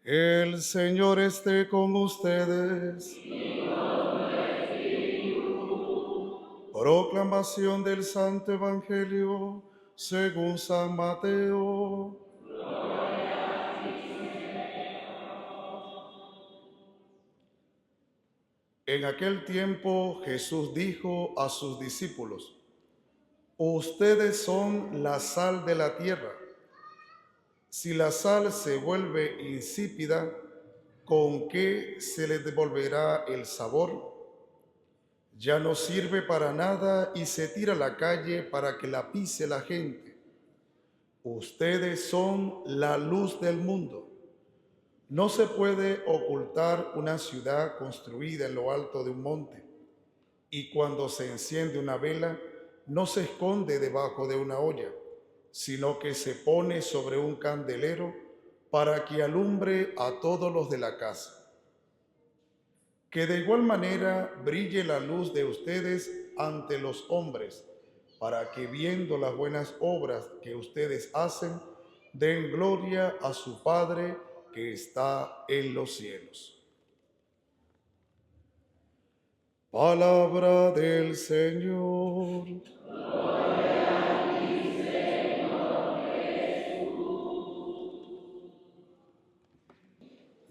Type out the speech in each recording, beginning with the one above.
El Señor esté con ustedes. Proclamación del Santo Evangelio según San Mateo. En aquel tiempo Jesús dijo a sus discípulos: ustedes son la sal de la tierra. Si la sal se vuelve insípida, ¿con qué se le devolverá el sabor? Ya no sirve para nada y se tira a la calle para que la pise la gente. Ustedes son la luz del mundo. No se puede ocultar una ciudad construida en lo alto de un monte. Y cuando se enciende una vela, no se esconde debajo de una olla, sino que se pone sobre un candelero para que alumbre a todos los de la casa. Que de igual manera brille la luz de ustedes ante los hombres, para que viendo las buenas obras que ustedes hacen, den gloria a su Padre que está en los cielos. Palabra del Señor.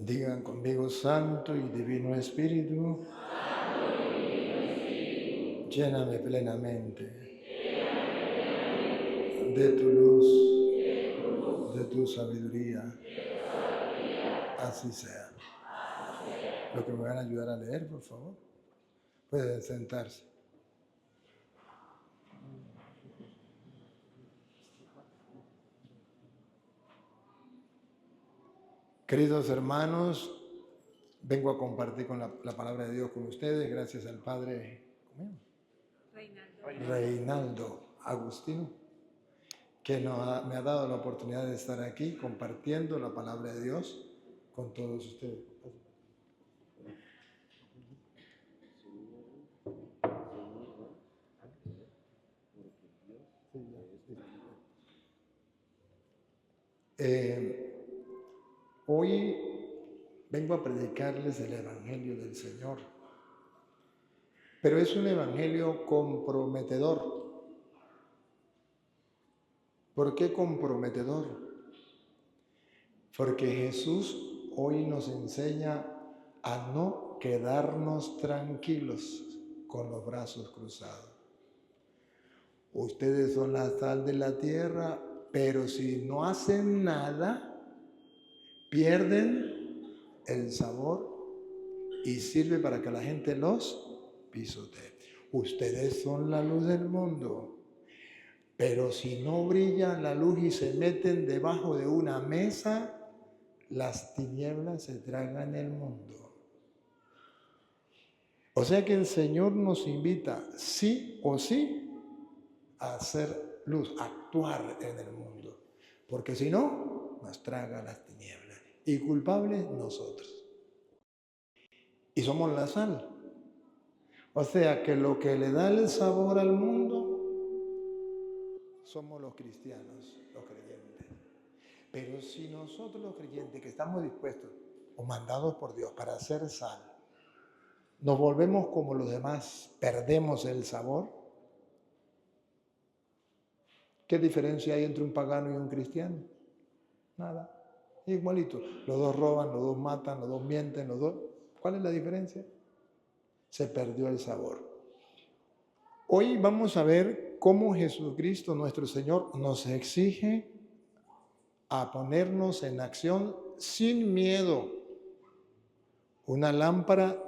Digan conmigo: Santo y Divino Espíritu, lléname plenamente de tu luz, de tu sabiduría. Así sea. Lo que me van a ayudar a leer, por favor. Pueden sentarse. Queridos hermanos, vengo a compartir con la palabra de Dios con ustedes, gracias al Padre Reinaldo Agustino, que me ha dado la oportunidad de estar aquí compartiendo la palabra de Dios con todos ustedes. Hoy vengo a predicarles el Evangelio del Señor, pero es un Evangelio comprometedor. ¿Por qué comprometedor? Porque Jesús hoy nos enseña a no quedarnos tranquilos con los brazos cruzados. Ustedes son la sal de la tierra, pero si no hacen nada, pierden el sabor y sirve para que la gente los pisotee. Ustedes son la luz del mundo, pero si no brilla la luz y se meten debajo de una mesa, las tinieblas se tragan el mundo. O sea que el Señor nos invita, sí o sí, a hacer luz, a actuar en el mundo. Porque si no, nos traga las tinieblas. Y culpables nosotros. Y somos la sal. O sea que lo que le da el sabor al mundo somos los cristianos, los creyentes. Pero si nosotros los creyentes que estamos dispuestos o mandados por Dios para hacer sal, nos volvemos como los demás, perdemos el sabor. ¿Qué diferencia hay entre un pagano y un cristiano? Nada, igualito. Los dos roban, los dos matan, los dos mienten, los dos. ¿Cuál es la diferencia? Se perdió el sabor. Hoy vamos a ver cómo Jesucristo, nuestro Señor, nos exige a ponernos en acción sin miedo. Una lámpara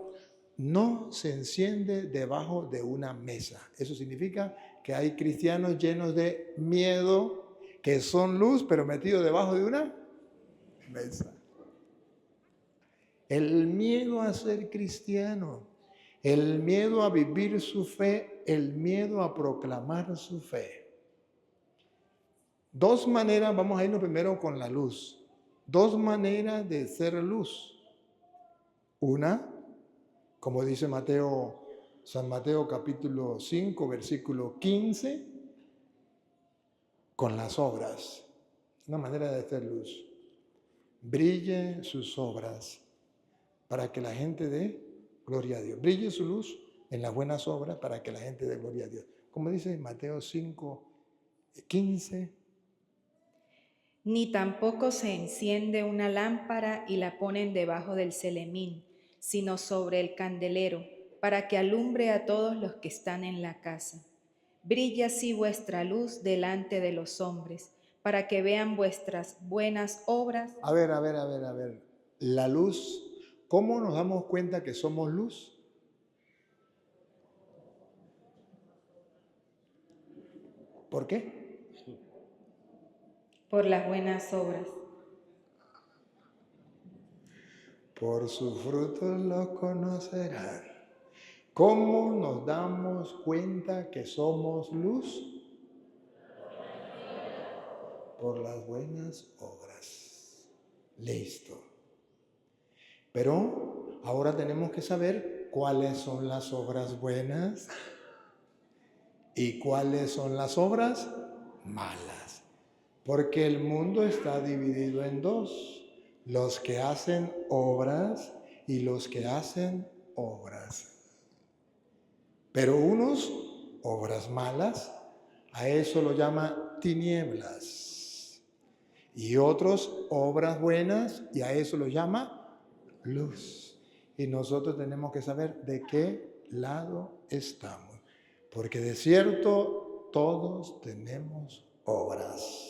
no se enciende debajo de una mesa. Eso significa que hay cristianos llenos de miedo, que son luz, pero metidos debajo de una mesa. El miedo a ser cristiano, el miedo a vivir su fe, el miedo a proclamar su fe. Dos maneras, vamos a irnos primero con la luz. Dos maneras de ser luz. Una, como dice San Mateo capítulo 5, versículo 15, con las obras. Una manera de ser luz. brille sus obras para que la gente dé gloria a Dios. Brille su luz en las buenas obras para que la gente dé gloria a Dios. Como dice Mateo 5:15. Ni tampoco se enciende una lámpara y la ponen debajo del celemín, sino sobre el candelero, para que alumbre a todos los que están en la casa. Brilla así vuestra luz delante de los hombres, para que vean vuestras buenas obras. A ver. La luz, ¿cómo nos damos cuenta que somos luz? ¿Por qué? Por las buenas obras. Por sus frutos los conocerán. ¿Cómo nos damos cuenta que somos luz? Por las buenas obras. Listo. Pero ahora tenemos que saber cuáles son las obras buenas y cuáles son las obras malas. Porque el mundo está dividido en dos: los que hacen obras y los que hacen obras. Pero unos, obras malas, a eso lo llama tinieblas. Y otros, obras buenas, y a eso lo llama luz. Y nosotros tenemos que saber de qué lado estamos. Porque de cierto, todos tenemos obras.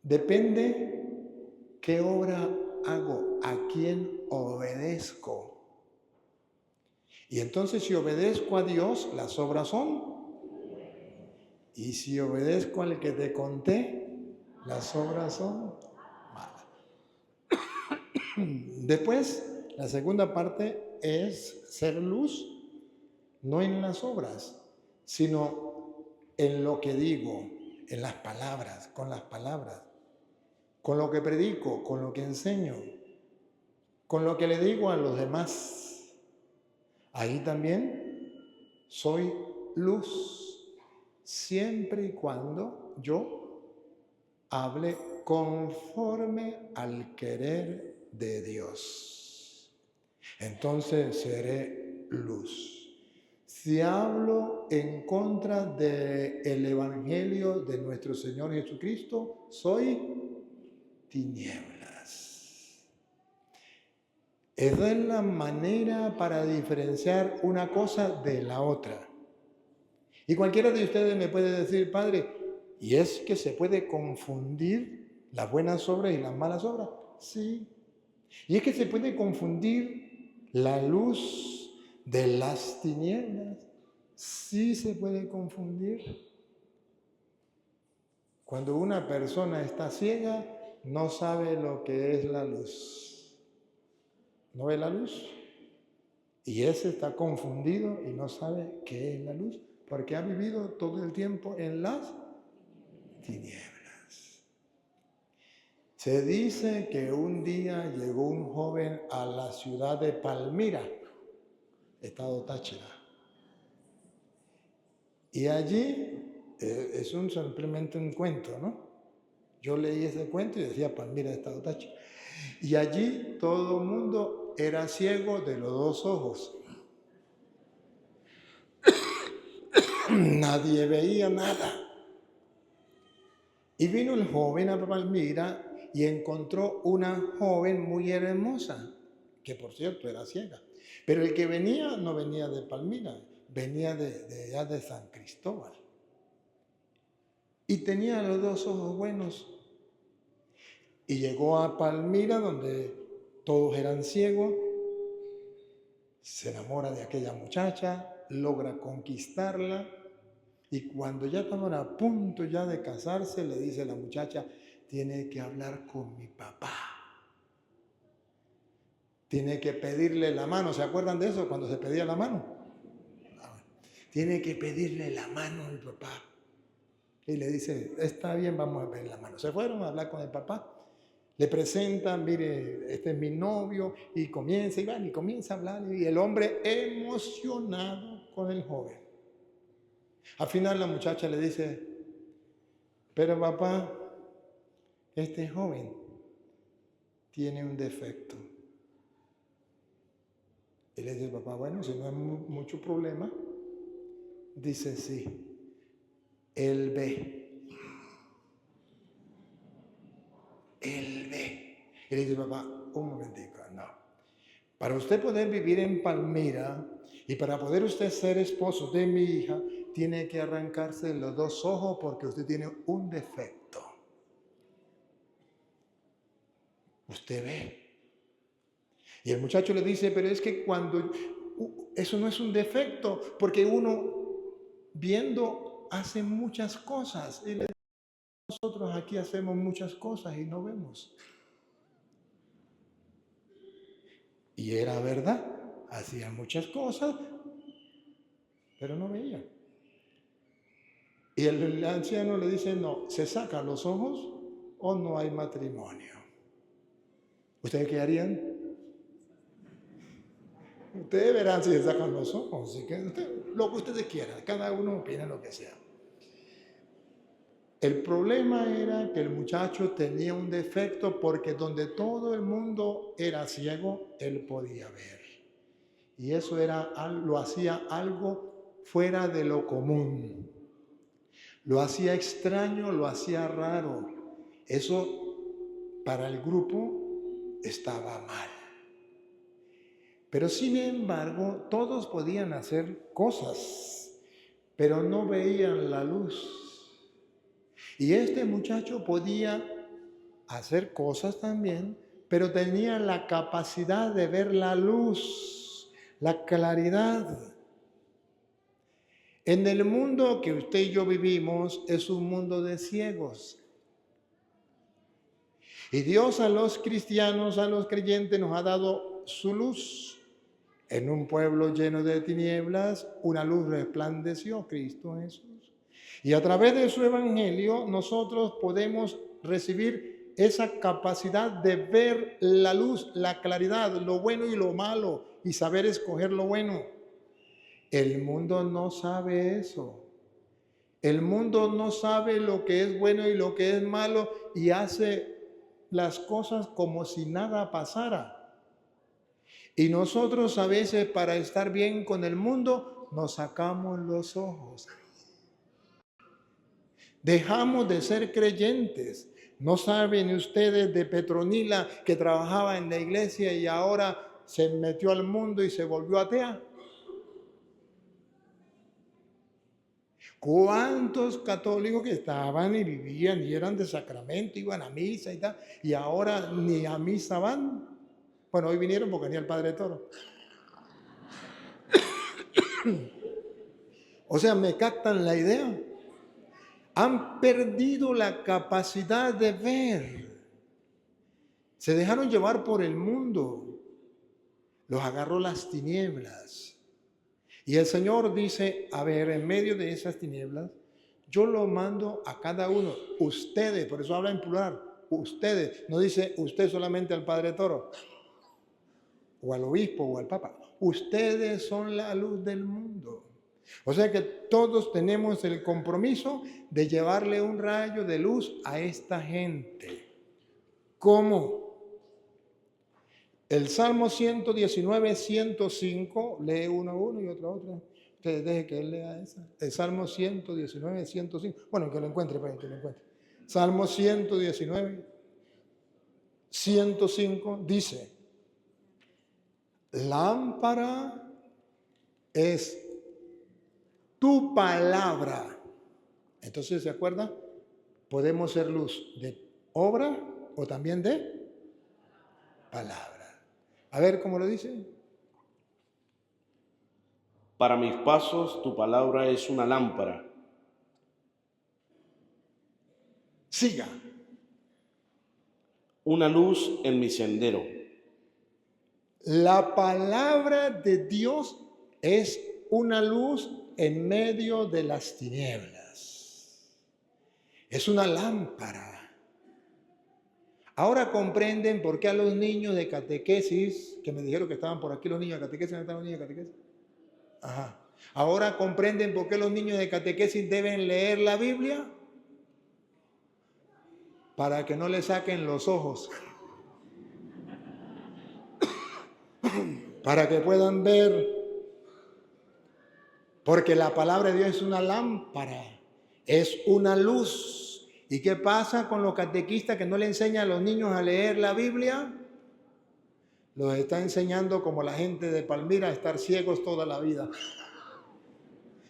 Depende qué obra hago, a quién obedezco. Y entonces si obedezco a Dios, las obras son. Y si obedezco al que te conté, las obras son malas. Después, la segunda parte es ser luz, no en las obras, sino en lo que digo, en las palabras, con lo que predico, con lo que enseño, con lo que le digo a los demás. Ahí también soy luz, siempre y cuando yo hable conforme al querer de Dios. Entonces seré luz. Si hablo en contra del Evangelio de nuestro Señor Jesucristo, soy tinieblas. Esa es la manera para diferenciar una cosa de la otra. Y cualquiera de ustedes me puede decir, padre, ¿y es que se puede confundir las buenas obras y las malas obras? Sí. ¿Y es que se puede confundir la luz de las tinieblas? Sí se puede confundir. Cuando una persona está ciega, no sabe lo que es la luz. ¿No ve la luz? Y ese está confundido y no sabe qué es la luz, porque ha vivido todo el tiempo en las tinieblas. Se dice que un día llegó un joven a la ciudad de Palmira, estado Táchira. Y allí, es simplemente un cuento, ¿no? Yo leí ese cuento y decía Palmira, estado Táchira. Y allí todo el mundo era ciego de los dos ojos. Nadie veía nada. Y vino el joven a Palmira y encontró una joven muy hermosa, que por cierto era ciega. Pero el que venía no venía de Palmira, venía de San Cristóbal. Y tenía los dos ojos buenos. Y llegó a Palmira, donde todos eran ciegos, se enamora de aquella muchacha, logra conquistarla, y cuando ya estaban a punto ya de casarse, le dice la muchacha, tiene que hablar con mi papá. Tiene que pedirle la mano. ¿Se acuerdan de eso cuando se pedía la mano? Tiene que pedirle la mano al papá. Y le dice, está bien, vamos a pedir la mano. Se fueron a hablar con el papá. Le presentan, mire, este es mi novio, y comienza a hablar, y el hombre emocionado con el joven. Al final la muchacha le dice, pero papá, este joven tiene un defecto. Y le dice el papá, bueno, si no es mucho problema. Dice, sí, él ve. Él ve. Y le dice, papá, un momentico, no. Para usted poder vivir en Palmira y para poder usted ser esposo de mi hija, tiene que arrancarse los dos ojos porque usted tiene un defecto. Usted ve. Y el muchacho le dice, pero es que cuando eso no es un defecto, porque uno viendo hace muchas cosas. Y nosotros aquí hacemos muchas cosas y no vemos. Y era verdad, hacía muchas cosas, pero no veía. Y el anciano le dice, no, se sacan los ojos o no hay matrimonio. ¿Ustedes qué harían? Ustedes verán si se sacan los ojos. Así que lo que ustedes quieran, cada uno opina lo que sea. El problema era que el muchacho tenía un defecto porque donde todo el mundo era ciego, él podía ver. Y eso lo hacía algo fuera de lo común. Lo hacía extraño, lo hacía raro. Eso para el grupo estaba mal. Pero sin embargo, todos podían hacer cosas, pero no veían la luz. Y este muchacho podía hacer cosas también, pero tenía la capacidad de ver la luz, la claridad. En el mundo que usted y yo vivimos es un mundo de ciegos. Y Dios a los cristianos, a los creyentes, nos ha dado su luz. En un pueblo lleno de tinieblas, una luz resplandeció, Cristo Jesús. Y a través de su evangelio, nosotros podemos recibir esa capacidad de ver la luz, la claridad, lo bueno y lo malo, y saber escoger lo bueno. El mundo no sabe eso. El mundo no sabe lo que es bueno y lo que es malo y hace las cosas como si nada pasara. Y nosotros a veces para estar bien con el mundo nos sacamos los ojos. Dejamos de ser creyentes. ¿No saben ustedes de Petronila que trabajaba en la iglesia y ahora se metió al mundo y se volvió atea? ¿Cuántos católicos que estaban y vivían y eran de sacramento, iban a misa y tal, y ahora ni a misa van? Bueno, hoy vinieron porque venía el Padre Toro. O sea, ¿me captan la idea? Han perdido la capacidad de ver. Se dejaron llevar por el mundo. Los agarró las tinieblas. Y el Señor dice, a ver, en medio de esas tinieblas, yo lo mando a cada uno. Ustedes, por eso habla en plural. Ustedes, no dice usted solamente al Padre Toro, o al obispo, o al papa. Ustedes son la luz del mundo. O sea que todos tenemos el compromiso de llevarle un rayo de luz a esta gente. ¿Cómo? El Salmo 119, 105, lee uno a uno y otro a otro. Ustedes dejen que él lea esa. El Salmo 119, 105. Bueno, que lo encuentre, para que lo encuentre. Salmo 119, 105 dice, lámpara es tu palabra. Entonces, ¿se acuerdan? Podemos ser luz de obra o también de palabra. A ver cómo lo dice. Para mis pasos, tu palabra es una lámpara. Siga. Una luz en mi sendero. La palabra de Dios es una luz en medio de las tinieblas. Es una lámpara. Ahora comprenden por qué a los niños de catequesis, que me dijeron que estaban por aquí los niños de catequesis, ¿dónde están los niños de catequesis? Ajá. Ahora comprenden por qué los niños de catequesis deben leer la Biblia. para que no le saquen los ojos, para que puedan ver, porque la palabra de Dios es una lámpara, es una luz. ¿Y qué pasa con los catequistas que no le enseñan a los niños a leer la Biblia? Los está enseñando como la gente de Palmira a estar ciegos toda la vida.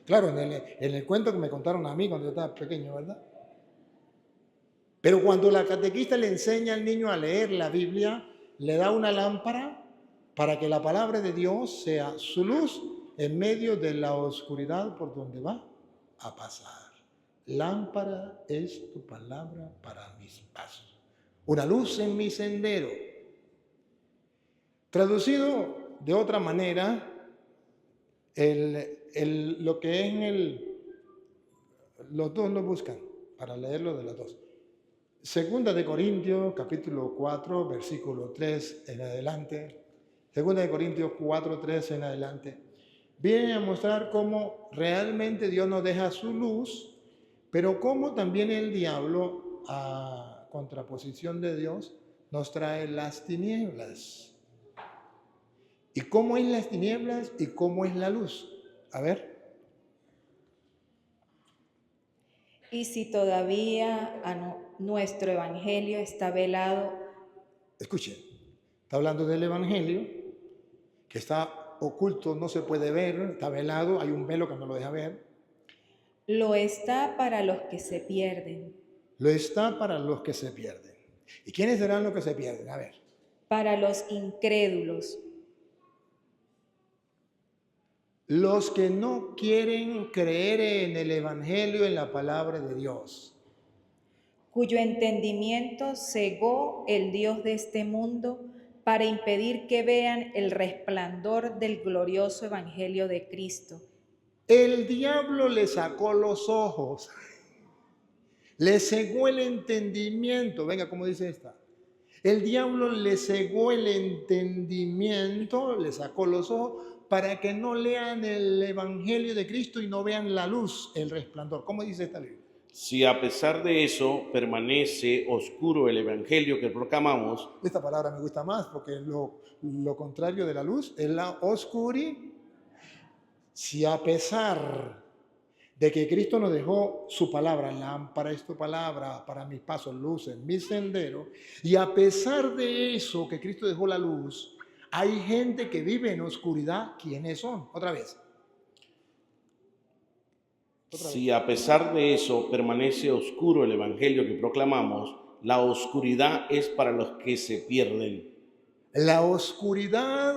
Claro, en el cuento que me contaron a mí cuando yo estaba pequeño, ¿verdad? Pero cuando la catequista le enseña al niño a leer la Biblia, le da una lámpara para que la palabra de Dios sea su luz en medio de la oscuridad por donde va a pasar. Lámpara es tu palabra para mis pasos, una luz en mi sendero. Traducido de otra manera, lo que es los dos lo buscan para leerlo de las dos. Segunda de Corintios, capítulo 4, versículo 3 en adelante. Segunda de Corintios 4, 3 en adelante. Viene a mostrar cómo realmente Dios nos deja su luz, pero cómo también el diablo, a contraposición de Dios, nos trae las tinieblas. ¿Y cómo es las tinieblas y cómo es la luz? A ver. Y si todavía nuestro evangelio está velado. Escuchen, está hablando del evangelio, que está oculto, no se puede ver, está velado, hay un velo que no lo deja ver. Lo está para los que se pierden. Lo está para los que se pierden. ¿Y quiénes serán los que se pierden? A ver. Para los incrédulos. Los que no quieren creer en el evangelio, en la palabra de Dios. Cuyo entendimiento cegó el Dios de este mundo para impedir que vean el resplandor del glorioso evangelio de Cristo. El diablo le sacó los ojos, le cegó el entendimiento. Venga, ¿cómo dice esta? El diablo le cegó el entendimiento, le sacó los ojos para que no lean el evangelio de Cristo y no vean la luz, el resplandor. ¿Cómo dice esta Biblia? Si a pesar de eso permanece oscuro el evangelio que proclamamos. Esta palabra me gusta más porque lo contrario de la luz es la oscuridad. Si a pesar de que Cristo nos dejó su palabra, lámpara es tu palabra, para mis pasos, luz en mi sendero, y a pesar de eso que Cristo dejó la luz, hay gente que vive en oscuridad. ¿Quiénes son? Otra vez. Si a pesar de eso permanece oscuro el evangelio que proclamamos, la oscuridad es para los que se pierden. La oscuridad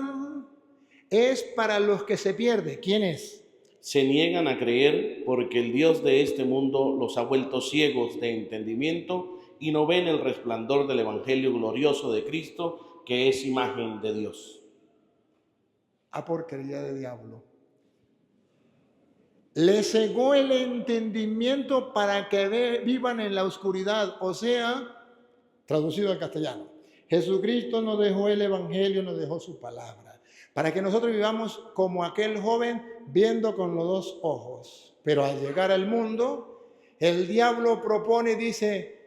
es para los que se pierden. ¿Quién es? Se niegan a creer porque el Dios de este mundo los ha vuelto ciegos de entendimiento y no ven el resplandor del evangelio glorioso de Cristo, que es imagen de Dios. A porquería de diablo. Le cegó el entendimiento para que vivan en la oscuridad. O sea, traducido al castellano, Jesucristo nos dejó el evangelio, nos dejó su palabra, para que nosotros vivamos como aquel joven viendo con los dos ojos. Pero al llegar al mundo, el diablo propone y dice: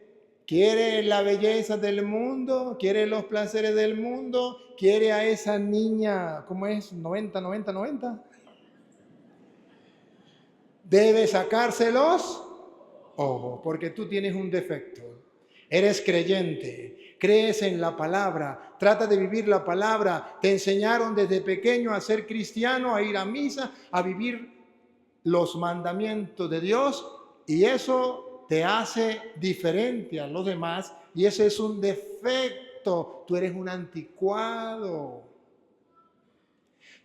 quiere la belleza del mundo, quiere los placeres del mundo, quiere a esa niña, ¿cómo es? 90. Debe sacárselos ojos, porque tú tienes un defecto. Eres creyente, crees en la palabra, trata de vivir la palabra. Te enseñaron desde pequeño a ser cristiano, a ir a misa, a vivir los mandamientos de Dios, y eso te hace diferente a los demás, y ese es un defecto. Tú eres un anticuado.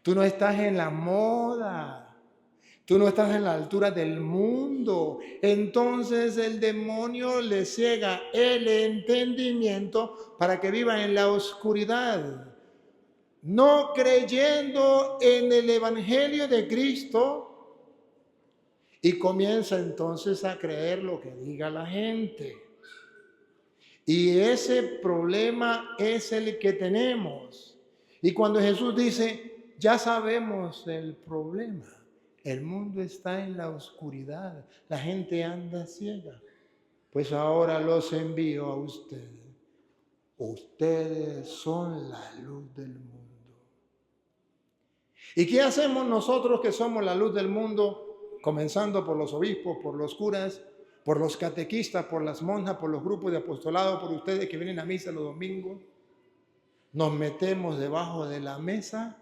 Tú no estás en la moda. Tú no estás en la altura del mundo. Entonces el demonio le ciega el entendimiento para que viva en la oscuridad, no creyendo en el evangelio de Cristo, y comienza entonces a creer lo que diga la gente. Y ese problema es el que tenemos. Y cuando Jesús dice: ya sabemos el problema. El mundo está en la oscuridad, la gente anda ciega. Pues ahora los envío a ustedes. Ustedes son la luz del mundo. ¿Y qué hacemos nosotros que somos la luz del mundo? Comenzando por los obispos, por los curas, por los catequistas, por las monjas, por los grupos de apostolado, por ustedes que vienen a misa los domingos. Nos metemos debajo de la mesa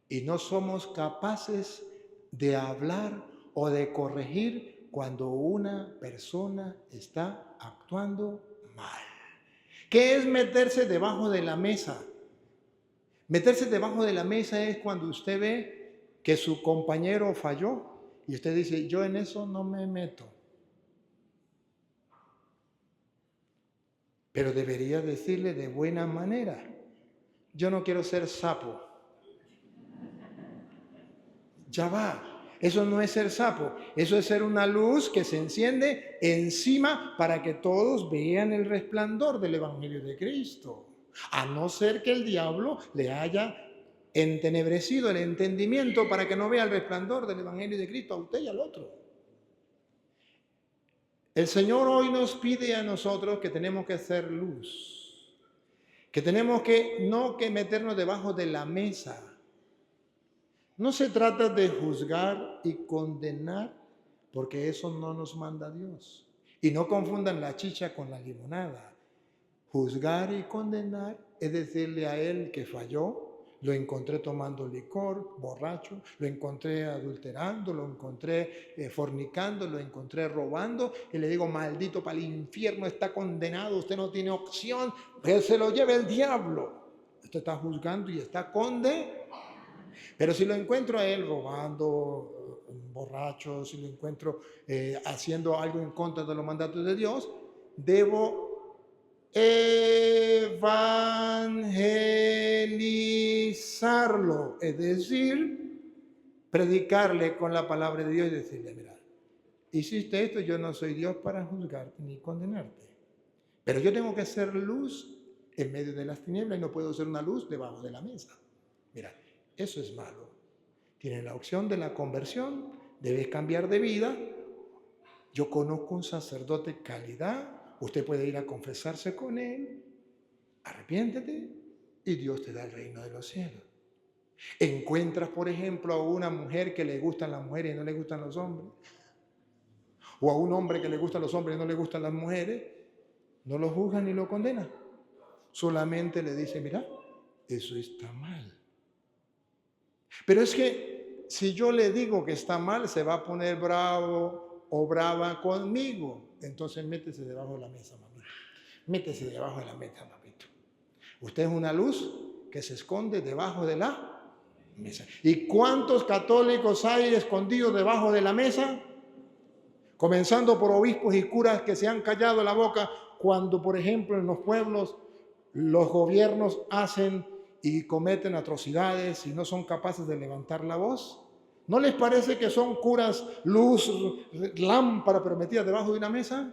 y no somos capaces de hablar o de corregir cuando una persona está actuando mal. ¿Qué es meterse debajo de la mesa? Meterse debajo de la mesa es cuando usted ve que su compañero falló y usted dice, yo en eso no me meto. Pero debería decirle de buena manera, yo no quiero ser sapo. Ya va, eso no es ser sapo, eso es ser una luz que se enciende encima para que todos vean el resplandor del Evangelio de Cristo. A no ser que el diablo le haya entenebrecido el entendimiento para que no vea el resplandor del Evangelio de Cristo a usted y al otro. El Señor hoy nos pide a nosotros que tenemos que hacer luz, que tenemos que no que meternos debajo de la mesa. No se trata de juzgar y condenar, porque eso no nos manda Dios. Y no confundan la chicha con la limonada. Juzgar y condenar es decirle a él que falló, lo encontré tomando licor, borracho, lo encontré adulterando, lo encontré fornicando, lo encontré robando, y le digo, maldito para el infierno, está condenado, usted no tiene opción, que se lo lleve el diablo. Usted está juzgando y está condenado. Pero si lo encuentro a él robando, borracho, si lo encuentro haciendo algo en contra de los mandatos de Dios, debo evangelizarlo, es decir, predicarle con la palabra de Dios y decirle, mira, hiciste esto, yo no soy Dios para juzgarte ni condenarte, pero yo tengo que ser luz en medio de las tinieblas y no puedo ser una luz debajo de la mesa. Mira, eso es malo. Tienes la opción de la conversión, debes cambiar de vida. Yo conozco un sacerdote calidad, usted puede ir a confesarse con él, arrepiéntete y Dios te da el reino de los cielos. Encuentras, por ejemplo, a una mujer que le gustan las mujeres y no le gustan los hombres, o a un hombre que le gustan los hombres y no le gustan las mujeres, no lo juzgan ni lo condenan. Solamente le dice, mira, eso está mal. Pero es que si yo le digo que está mal, se va a poner bravo o brava conmigo. Entonces métese debajo de la mesa, mamita. Métese debajo de la mesa, papito. Usted es una luz que se esconde debajo de la mesa. ¿Y cuántos católicos hay escondidos debajo de la mesa? Comenzando por obispos y curas que se han callado la boca cuando, por ejemplo, en los pueblos los gobiernos hacen y cometen atrocidades y no son capaces de levantar la voz. ¿No les parece que son curas, luz, lámpara, pero metidas debajo de una mesa?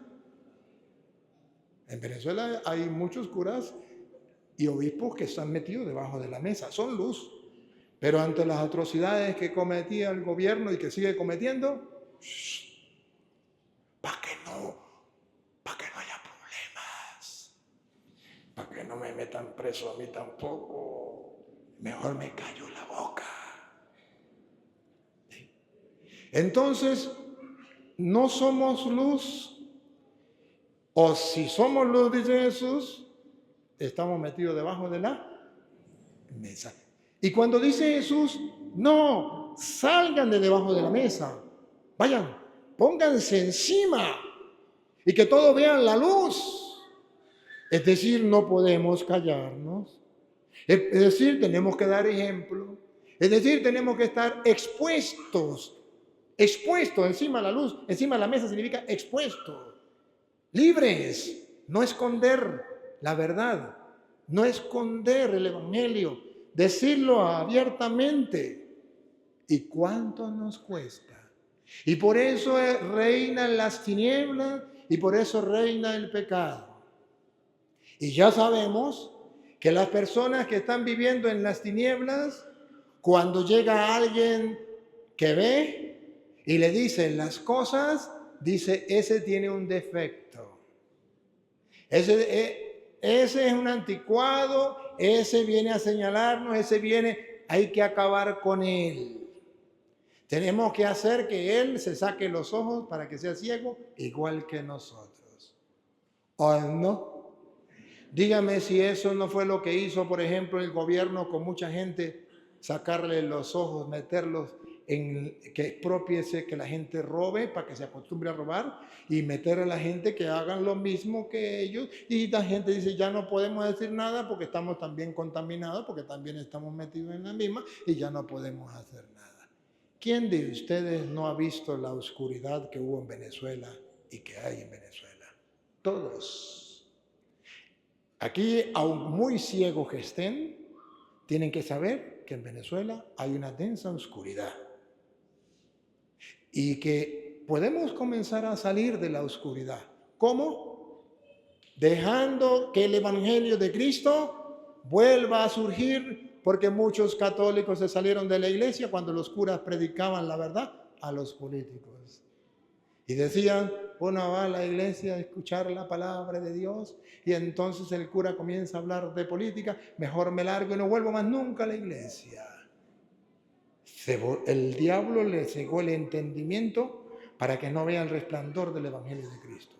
En Venezuela hay muchos curas y obispos que están metidos debajo de la mesa. Son luz. Pero ante las atrocidades que cometía el gobierno y que sigue cometiendo, para que no haya problemas, para que no me metan preso a mí tampoco, mejor me callo la boca. Entonces, no somos luz, o si somos luz, dice Jesús, estamos metidos debajo de la mesa. Y cuando dice Jesús, no, salgan de debajo de la mesa, vayan, pónganse encima y que todos vean la luz. Es decir, no podemos callarnos. Es decir, tenemos que dar ejemplo. Es decir, tenemos que estar expuestos. Expuesto encima de la luz, encima de la mesa significa expuesto. Libres, no esconder la verdad, no esconder el evangelio, decirlo abiertamente. ¿Y cuánto nos cuesta? Y por eso reinan las tinieblas y por eso reina el pecado. Y ya sabemos que las personas que están viviendo en las tinieblas, cuando llega alguien que ve y le dicen las cosas, dice, ese tiene un defecto. Ese es un anticuado, ese viene a señalarnos, hay que acabar con él. Tenemos que hacer que él se saque los ojos para que sea ciego, igual que nosotros. ¿O no? Dígame si eso no fue lo que hizo, por ejemplo, el gobierno con mucha gente, sacarle los ojos, meterlos en que expropiese, que la gente robe para que se acostumbre a robar, y meter a la gente que hagan lo mismo que ellos. Y la gente dice, ya no podemos decir nada porque estamos también contaminados, porque también estamos metidos en la misma y ya no podemos hacer nada. ¿Quién de ustedes no ha visto la oscuridad que hubo en Venezuela y que hay en Venezuela? Todos. Aquí, aun muy ciegos que estén, tienen que saber que en Venezuela hay una densa oscuridad y que podemos comenzar a salir de la oscuridad. ¿Cómo? Dejando que el Evangelio de Cristo vuelva a surgir, porque muchos católicos se salieron de la iglesia cuando los curas predicaban la verdad a los políticos. Y decían, uno va a la iglesia a escuchar la palabra de Dios y entonces el cura comienza a hablar de política, mejor me largo y no vuelvo más nunca a la iglesia. El diablo le cegó el entendimiento para que no vea el resplandor del Evangelio de Cristo.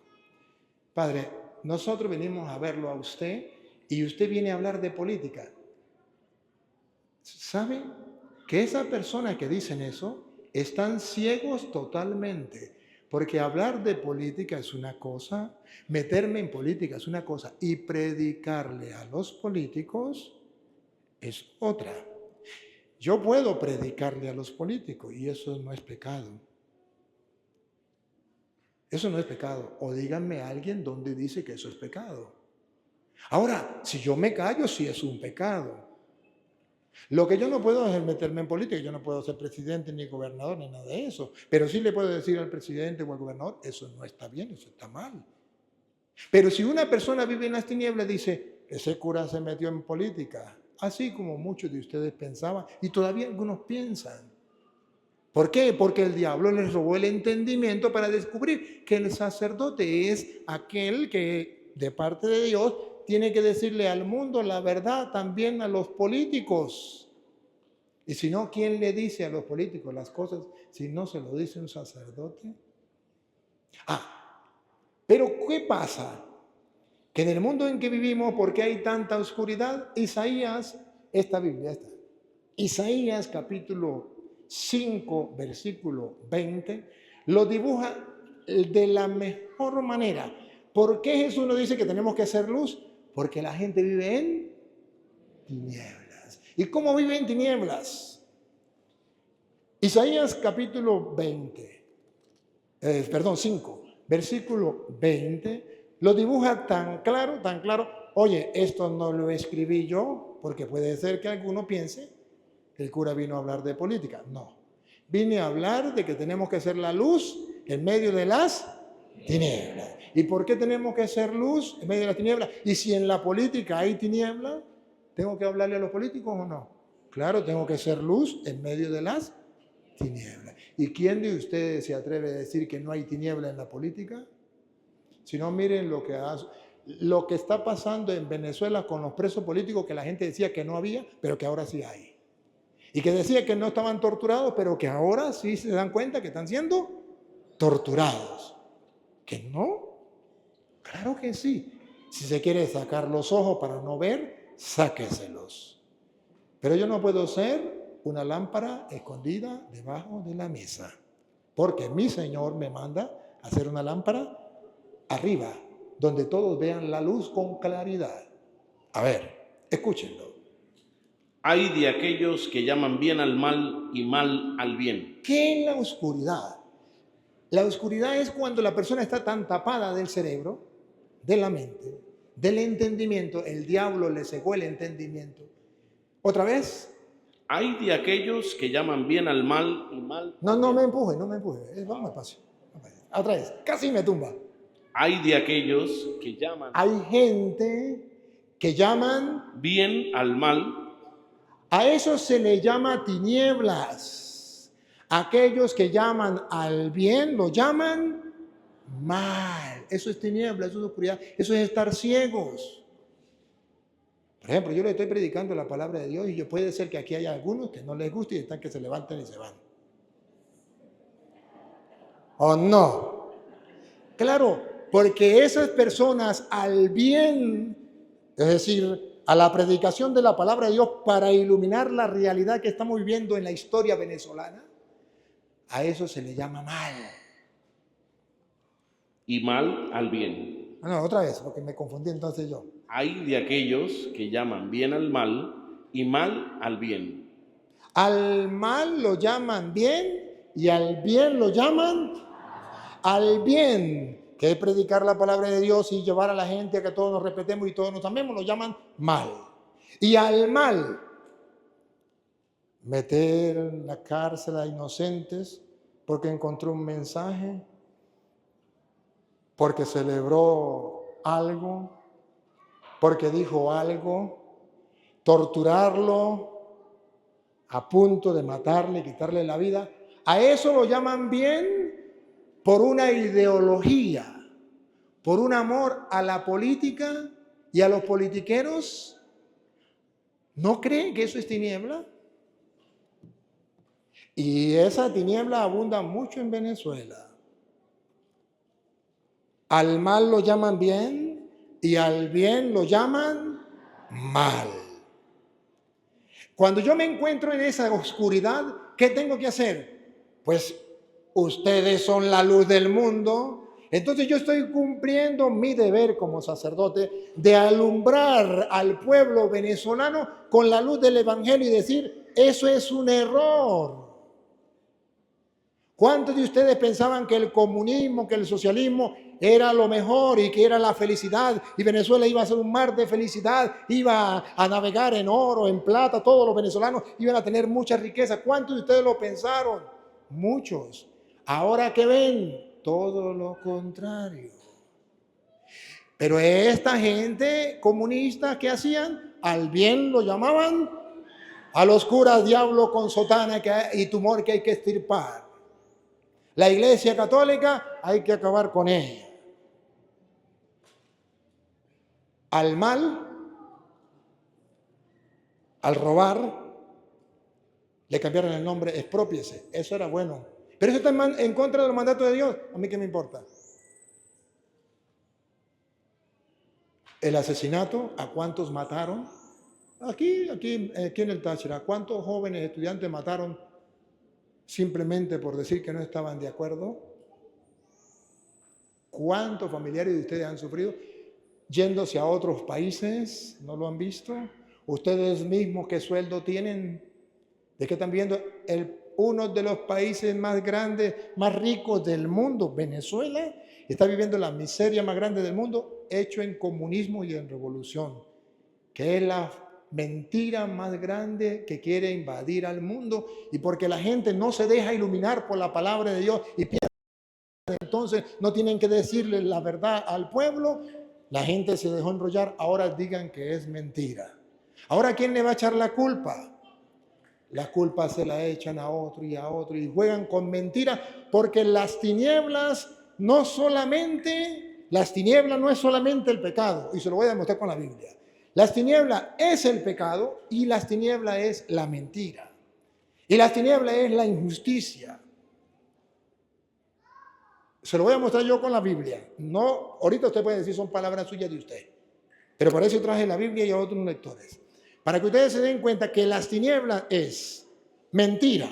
Padre, nosotros venimos a verlo a usted y usted viene a hablar de política. ¿Sabe que esas personas que dicen eso están ciegos totalmente? Porque hablar de política es una cosa, meterme en política es una cosa, y predicarle a los políticos es otra. Yo puedo predicarle a los políticos y eso no es pecado. Eso no es pecado. O díganme a alguien donde dice que eso es pecado. Ahora, si yo me callo, sí es un pecado. Lo que yo no puedo es meterme en política, yo no puedo ser presidente ni gobernador ni nada de eso, pero sí le puedo decir al presidente o al gobernador, eso no está bien, eso está mal. Pero si una persona vive en las tinieblas, dice, ese cura se metió en política, así como muchos de ustedes pensaban y todavía algunos piensan. ¿Por qué? Porque el diablo les robó el entendimiento para descubrir que el sacerdote es aquel que de parte de Dios tiene que decirle al mundo la verdad, también a los políticos. Y si no, ¿quién le dice a los políticos las cosas si no se lo dice un sacerdote? Pero ¿qué pasa? Que en el mundo en que vivimos, ¿por qué hay tanta oscuridad? Isaías, Isaías capítulo 5, versículo 20, lo dibuja de la mejor manera. ¿Por qué Jesús nos dice que tenemos que hacer luz? Porque la gente vive en tinieblas. ¿Y cómo vive en tinieblas? Isaías capítulo 5, versículo 20, lo dibuja tan claro, tan claro. Oye, esto no lo escribí yo, porque puede ser que alguno piense que el cura vino a hablar de política. No, vine a hablar de que tenemos que hacer la luz en medio de las tinieblas. ¿Y por qué tenemos que hacer luz en medio de las tinieblas? Y si en la política hay tinieblas, ¿tengo que hablarle a los políticos o no? Claro, tengo que hacer luz en medio de las tinieblas. ¿Y quién de ustedes se atreve a decir que no hay tiniebla en la política? Si no, miren lo que está pasando en Venezuela con los presos políticos, que la gente decía que no había, pero que ahora sí hay. Y que decía que no estaban torturados, pero que ahora sí se dan cuenta que están siendo torturados. ¿Que no? Claro que sí. Si se quiere sacar los ojos para no ver, sáqueselos. Pero yo no puedo ser una lámpara escondida debajo de la mesa, porque mi Señor me manda a hacer una lámpara arriba, donde todos vean la luz con claridad. A ver, escúchenlo. Hay de aquellos que llaman bien al mal y mal al bien. ¿Qué es la oscuridad? La oscuridad es cuando la persona está tan tapada del cerebro, de la mente, del entendimiento, el diablo le cegó el entendimiento. ¿Otra vez? Hay de aquellos que llaman bien al mal y mal. No me empuje. Vamos despacio. Otra vez, casi me tumba. Hay de aquellos que llaman. Hay gente que llaman bien al mal. A eso se le llama tinieblas. Aquellos que llaman al bien lo llaman mal. Eso es tiniebla, eso es oscuridad, eso es estar ciegos. Por ejemplo, yo le estoy predicando la palabra de Dios y puede ser que aquí haya algunos que no les guste y están que se levantan y se van. ¿O no? Claro, porque esas personas al bien, es decir, a la predicación de la palabra de Dios para iluminar la realidad que estamos viviendo en la historia venezolana, a eso se le llama mal. Y mal al bien. No, otra vez, porque me confundí entonces yo. Hay de aquellos que llaman bien al mal y mal al bien. Al mal lo llaman bien y al bien lo llaman al bien, que es predicar la palabra de Dios y llevar a la gente a que todos nos respetemos y todos nos amemos, lo llaman mal. Y al mal, meter en la cárcel a inocentes porque encontró un mensaje, porque celebró algo, porque dijo algo, torturarlo a punto de matarle, quitarle la vida. A eso lo llaman bien por una ideología, por un amor a la política y a los politiqueros. ¿No creen que eso es tiniebla? Y esa tiniebla abunda mucho en Venezuela. Al mal lo llaman bien y al bien lo llaman mal. Cuando yo me encuentro en esa oscuridad, ¿qué tengo que hacer? Pues ustedes son la luz del mundo. Entonces yo estoy cumpliendo mi deber como sacerdote de alumbrar al pueblo venezolano con la luz del evangelio y decir, eso es un error. ¿Cuántos de ustedes pensaban que el comunismo, que el socialismo era lo mejor y que era la felicidad y Venezuela iba a ser un mar de felicidad, iba a navegar en oro, en plata, todos los venezolanos iban a tener mucha riqueza? ¿Cuántos de ustedes lo pensaron? Muchos. Ahora que ven, todo lo contrario. Pero esta gente comunista, ¿qué hacían? Al bien lo llamaban, a los curas diablo con sotana y tumor que hay que extirpar. La Iglesia Católica hay que acabar con ella. Al mal, al robar, le cambiaron el nombre, exprópiese. Eso era bueno. Pero eso está en contra del mandato de Dios. ¿A mí qué me importa? El asesinato, ¿a cuántos mataron? Aquí en el Táchira, ¿a cuántos jóvenes estudiantes mataron simplemente por decir que no estaban de acuerdo? ¿Cuántos familiares de ustedes han sufrido yéndose a otros países? ¿No lo han visto? Ustedes mismos, ¿qué sueldo tienen? ¿De qué están viendo? Uno de los países más grandes, más ricos del mundo, Venezuela, está viviendo la miseria más grande del mundo, hecho en comunismo y en revolución, que es la mentira más grande que quiere invadir al mundo. Y porque la gente no se deja iluminar por la palabra de Dios y piensa entonces no tienen que decirle la verdad al pueblo, la gente se dejó enrollar. Ahora digan que es mentira. Ahora, ¿quién le va a echar la culpa? La culpa se la echan a otro y juegan con mentiras, porque las tinieblas no es solamente el pecado, y se lo voy a demostrar con la Biblia. Las tinieblas es el pecado y las tinieblas es la mentira. Y las tinieblas es la injusticia. Se lo voy a mostrar yo con la Biblia. No, ahorita usted puede decir son palabras suyas de usted, pero para eso traje la Biblia y a otros lectores. Para que ustedes se den cuenta que las tinieblas es mentira.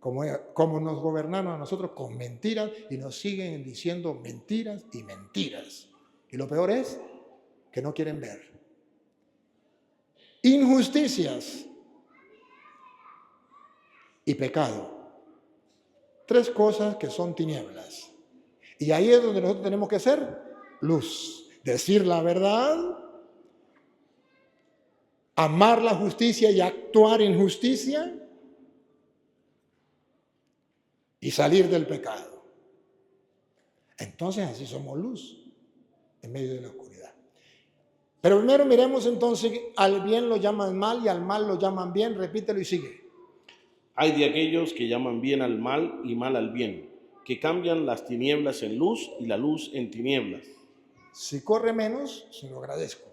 Como nos gobernaron a nosotros con mentiras y nos siguen diciendo mentiras y mentiras. Y lo peor es que no quieren ver. Injusticias y pecado. Tres cosas que son tinieblas. Y ahí es donde nosotros tenemos que ser luz. Decir la verdad, amar la justicia y actuar en justicia, y salir del pecado. Entonces así somos luz en medio de la oscuridad. Pero primero miremos entonces, al bien lo llaman mal y al mal lo llaman bien. Repítelo y sigue. Hay de aquellos que llaman bien al mal y mal al bien, que cambian las tinieblas en luz y la luz en tinieblas. Si corre menos, se lo agradezco.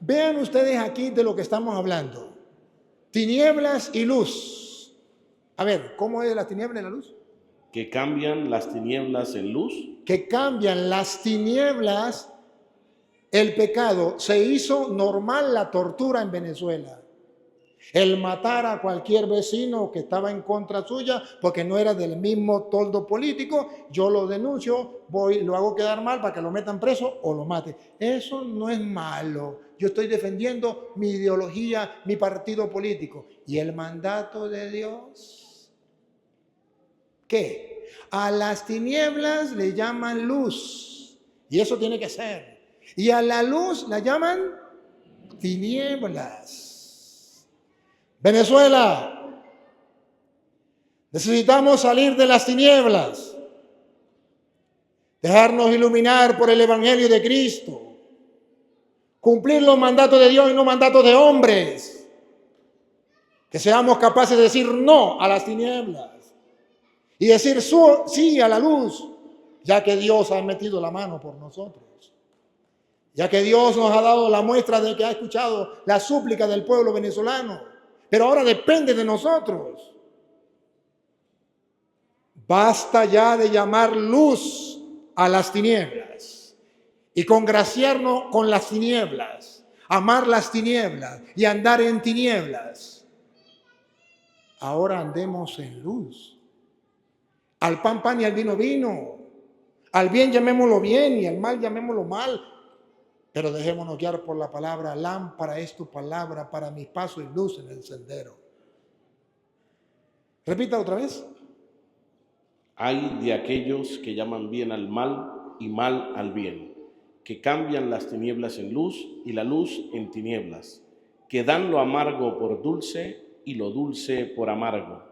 Vean ustedes aquí de lo que estamos hablando. Tinieblas y luz. A ver, ¿cómo es la tiniebla y la luz? Que cambian las tinieblas en luz. Que cambian las tinieblas, el pecado. Se hizo normal la tortura en Venezuela. El matar a cualquier vecino que estaba en contra suya porque no era del mismo toldo político, yo lo denuncio, lo hago quedar mal para que lo metan preso o lo mate. Eso no es malo. Yo estoy defendiendo mi ideología, mi partido político. ¿Y el mandato de Dios? ¿Qué? A las tinieblas le llaman luz. Y eso tiene que ser. Y a la luz la llaman tinieblas. Venezuela, necesitamos salir de las tinieblas, dejarnos iluminar por el Evangelio de Cristo, cumplir los mandatos de Dios y no mandatos de hombres, que seamos capaces de decir no a las tinieblas y decir sí a la luz, ya que Dios ha metido la mano por nosotros, ya que Dios nos ha dado la muestra de que ha escuchado la súplica del pueblo venezolano. Pero ahora depende de nosotros. Basta ya de llamar luz a las tinieblas y congraciarnos con las tinieblas, amar las tinieblas y andar en tinieblas. Ahora andemos en luz. Al pan, pan y al vino, vino. Al bien llamémoslo bien y al mal llamémoslo mal. Pero dejémonos guiar por la palabra. Lámpara es tu palabra para mis pasos y luz en el sendero. Repita otra vez. Hay de aquellos que llaman bien al mal y mal al bien, que cambian las tinieblas en luz y la luz en tinieblas, que dan lo amargo por dulce y lo dulce por amargo.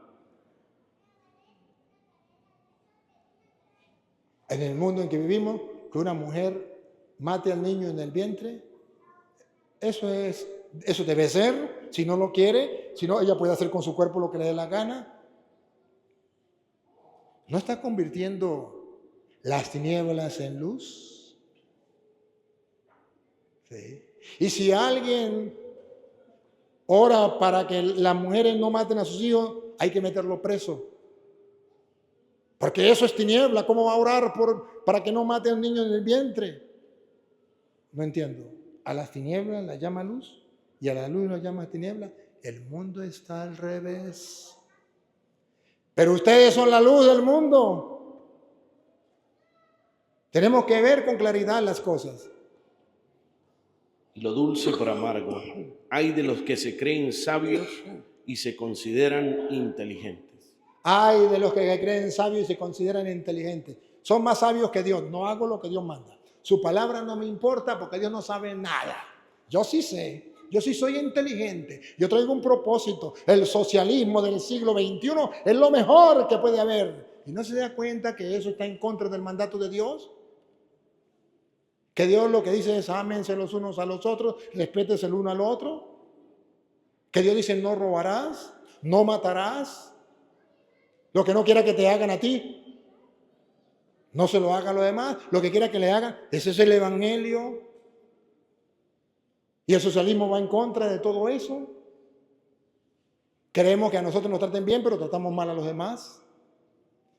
En el mundo en que vivimos, que una mujer mate al niño en el vientre, eso debe ser. Si no lo quiere, si no, ella puede hacer con su cuerpo lo que le dé la gana. ¿No está convirtiendo las tinieblas en luz? Sí. Y si alguien ora para que las mujeres no maten a sus hijos, hay que meterlo preso. Porque eso es tiniebla. ¿Cómo va a orar para que no mate a un niño en el vientre? No entiendo. A las tinieblas la llama luz y a la luz la llama tiniebla. El mundo está al revés. Pero ustedes son la luz del mundo. Tenemos que ver con claridad las cosas. Y lo dulce por amargo. Hay de los que se creen sabios y se consideran inteligentes. Hay de los que creen sabios y se consideran inteligentes. Son más sabios que Dios. No hago lo que Dios manda. Su palabra no me importa porque Dios no sabe nada. Yo sí sé. Yo sí soy inteligente. Yo traigo un propósito. El socialismo del siglo XXI es lo mejor que puede haber. ¿Y no se da cuenta que eso está en contra del mandato de Dios? Que Dios lo que dice es ámense los unos a los otros, respétese el uno al otro. Que Dios dice no robarás, no matarás. Lo que no quiera que te hagan a ti, no se lo haga a los demás. Lo que quiera que le hagan, ese es el evangelio. Y el socialismo va en contra de todo eso. Queremos que a nosotros nos traten bien, pero tratamos mal a los demás.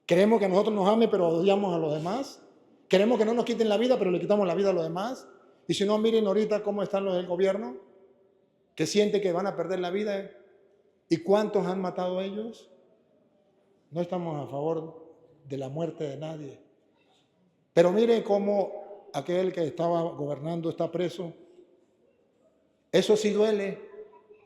Queremos que a nosotros nos amen, pero odiamos a los demás. Queremos que no nos quiten la vida, pero le quitamos la vida a los demás. Y si no, miren ahorita cómo están los del gobierno, que sienten que van a perder la vida. ¿Y cuántos han matado a ellos? No estamos a favor de la muerte de nadie. Pero mire cómo aquel que estaba gobernando está preso. Eso sí duele.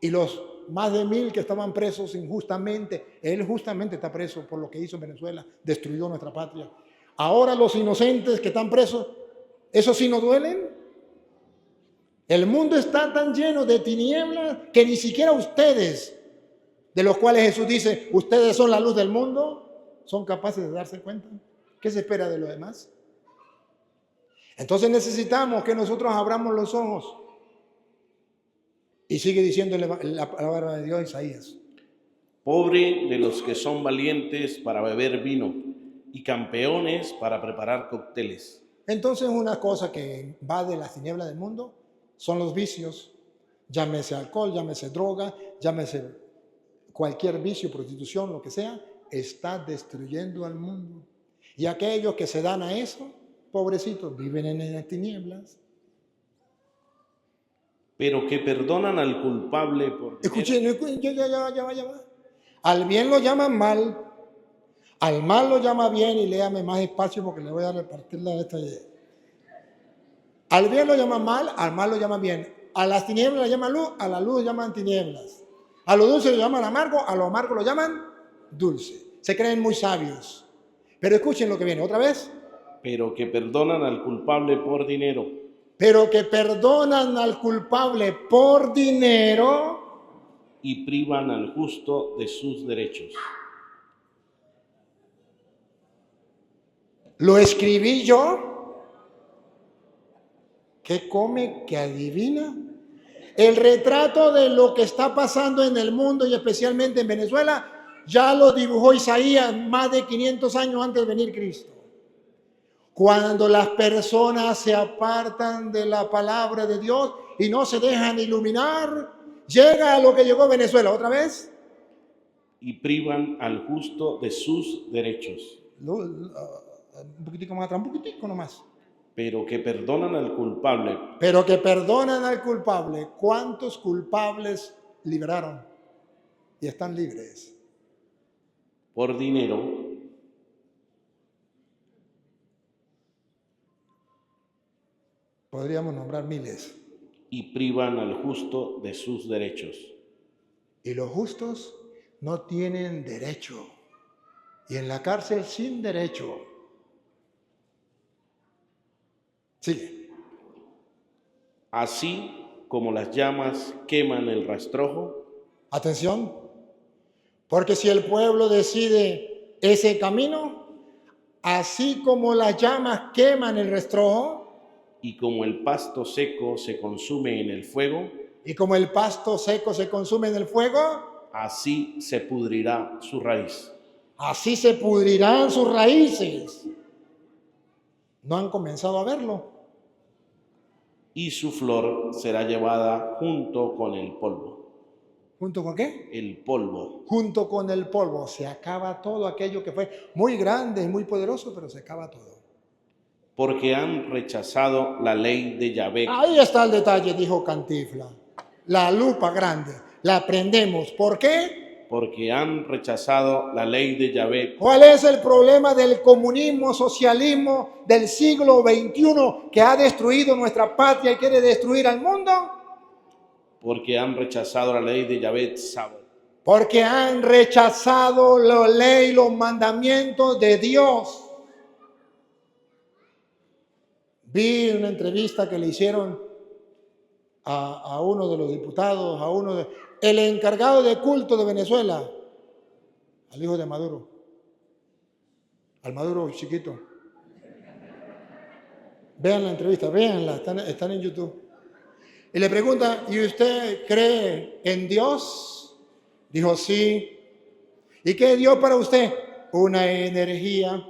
Y los más de 1000 que estaban presos injustamente, él justamente está preso por lo que hizo en Venezuela, destruyó nuestra patria. Ahora los inocentes que están presos, ¿eso sí no duelen? El mundo está tan lleno de tinieblas que ni siquiera ustedes, de los cuales Jesús dice, ustedes son la luz del mundo, son capaces de darse cuenta. ¿Qué se espera de los demás? Entonces necesitamos que nosotros abramos los ojos. Y sigue diciendo la palabra de Dios, Isaías. Pobre de los que son valientes para beber vino y campeones para preparar cócteles. Entonces una cosa que va de las tinieblas del mundo son los vicios, llámese alcohol, llámese droga, llámese cualquier vicio, prostitución, lo que sea, está destruyendo al mundo. Y aquellos que se dan a eso, pobrecitos, viven en las tinieblas. Pero que perdonan al culpable por Escuchen, ya va. Al bien lo llaman mal, al mal lo llama bien, y léame más espacio porque le voy a repartir la esta idea. Al bien lo llaman mal, al mal lo llaman bien. A las tinieblas le llaman luz, a la luz lo llaman tinieblas. A lo dulce lo llaman amargo, a lo amargo lo llaman dulce. Se creen muy sabios. Pero escuchen lo que viene, otra vez. pero que perdonan al culpable por dinero Pero que perdonan al culpable por dinero y privan al justo de sus derechos. lo escribí yo. ¿Qué come? ¿Qué adivina? El retrato de lo que está pasando en el mundo y especialmente en Venezuela ya lo dibujó Isaías más de 500 años antes de venir Cristo. Cuando las personas se apartan de la palabra de Dios y no se dejan iluminar, llega a lo que llegó a Venezuela otra vez. Y privan al justo de sus derechos. Un poquitico más atrás, un poquitico nomás. Pero que perdonan al culpable Pero que perdonan al culpable. ¿Cuántos culpables liberaron? Y están libres. por dinero Podríamos nombrar miles. y privan al justo de sus derechos. Y los justos no tienen derecho. Y en la cárcel sin derecho. Sigue. Así como las llamas queman el rastrojo, Atención. Porque si el pueblo decide ese camino, así como las llamas queman el rastrojo, y como el pasto seco se consume en el fuego, y como el pasto seco se consume en el fuego, así se pudrirá su raíz. así se pudrirán sus raíces. ¿No han comenzado a verlo? Y su flor será llevada junto con el polvo. ¿Junto con qué? El polvo. Junto con el polvo. Se acaba todo aquello que fue muy grande y muy poderoso, pero se acaba todo. Porque han rechazado la ley de Yahvé. Ahí está el detalle, dijo Cantinflas. La lupa grande. La prendemos. ¿Por qué? Porque han rechazado la ley de Yahvé. ¿Cuál es el problema del comunismo, socialismo del siglo XXI que ha destruido nuestra patria y quiere destruir al mundo? Porque han rechazado la ley de Yahvé Tzabor. Porque han rechazado la ley, los mandamientos de Dios. Vi una entrevista que le hicieron a uno de los diputados, el encargado de culto de Venezuela, al hijo de Maduro, al Maduro chiquito. Vean la entrevista, véanla, están en YouTube. Y le pregunta, ¿y usted cree en Dios? Dijo, sí. ¿Y qué es Dios para usted? Una energía.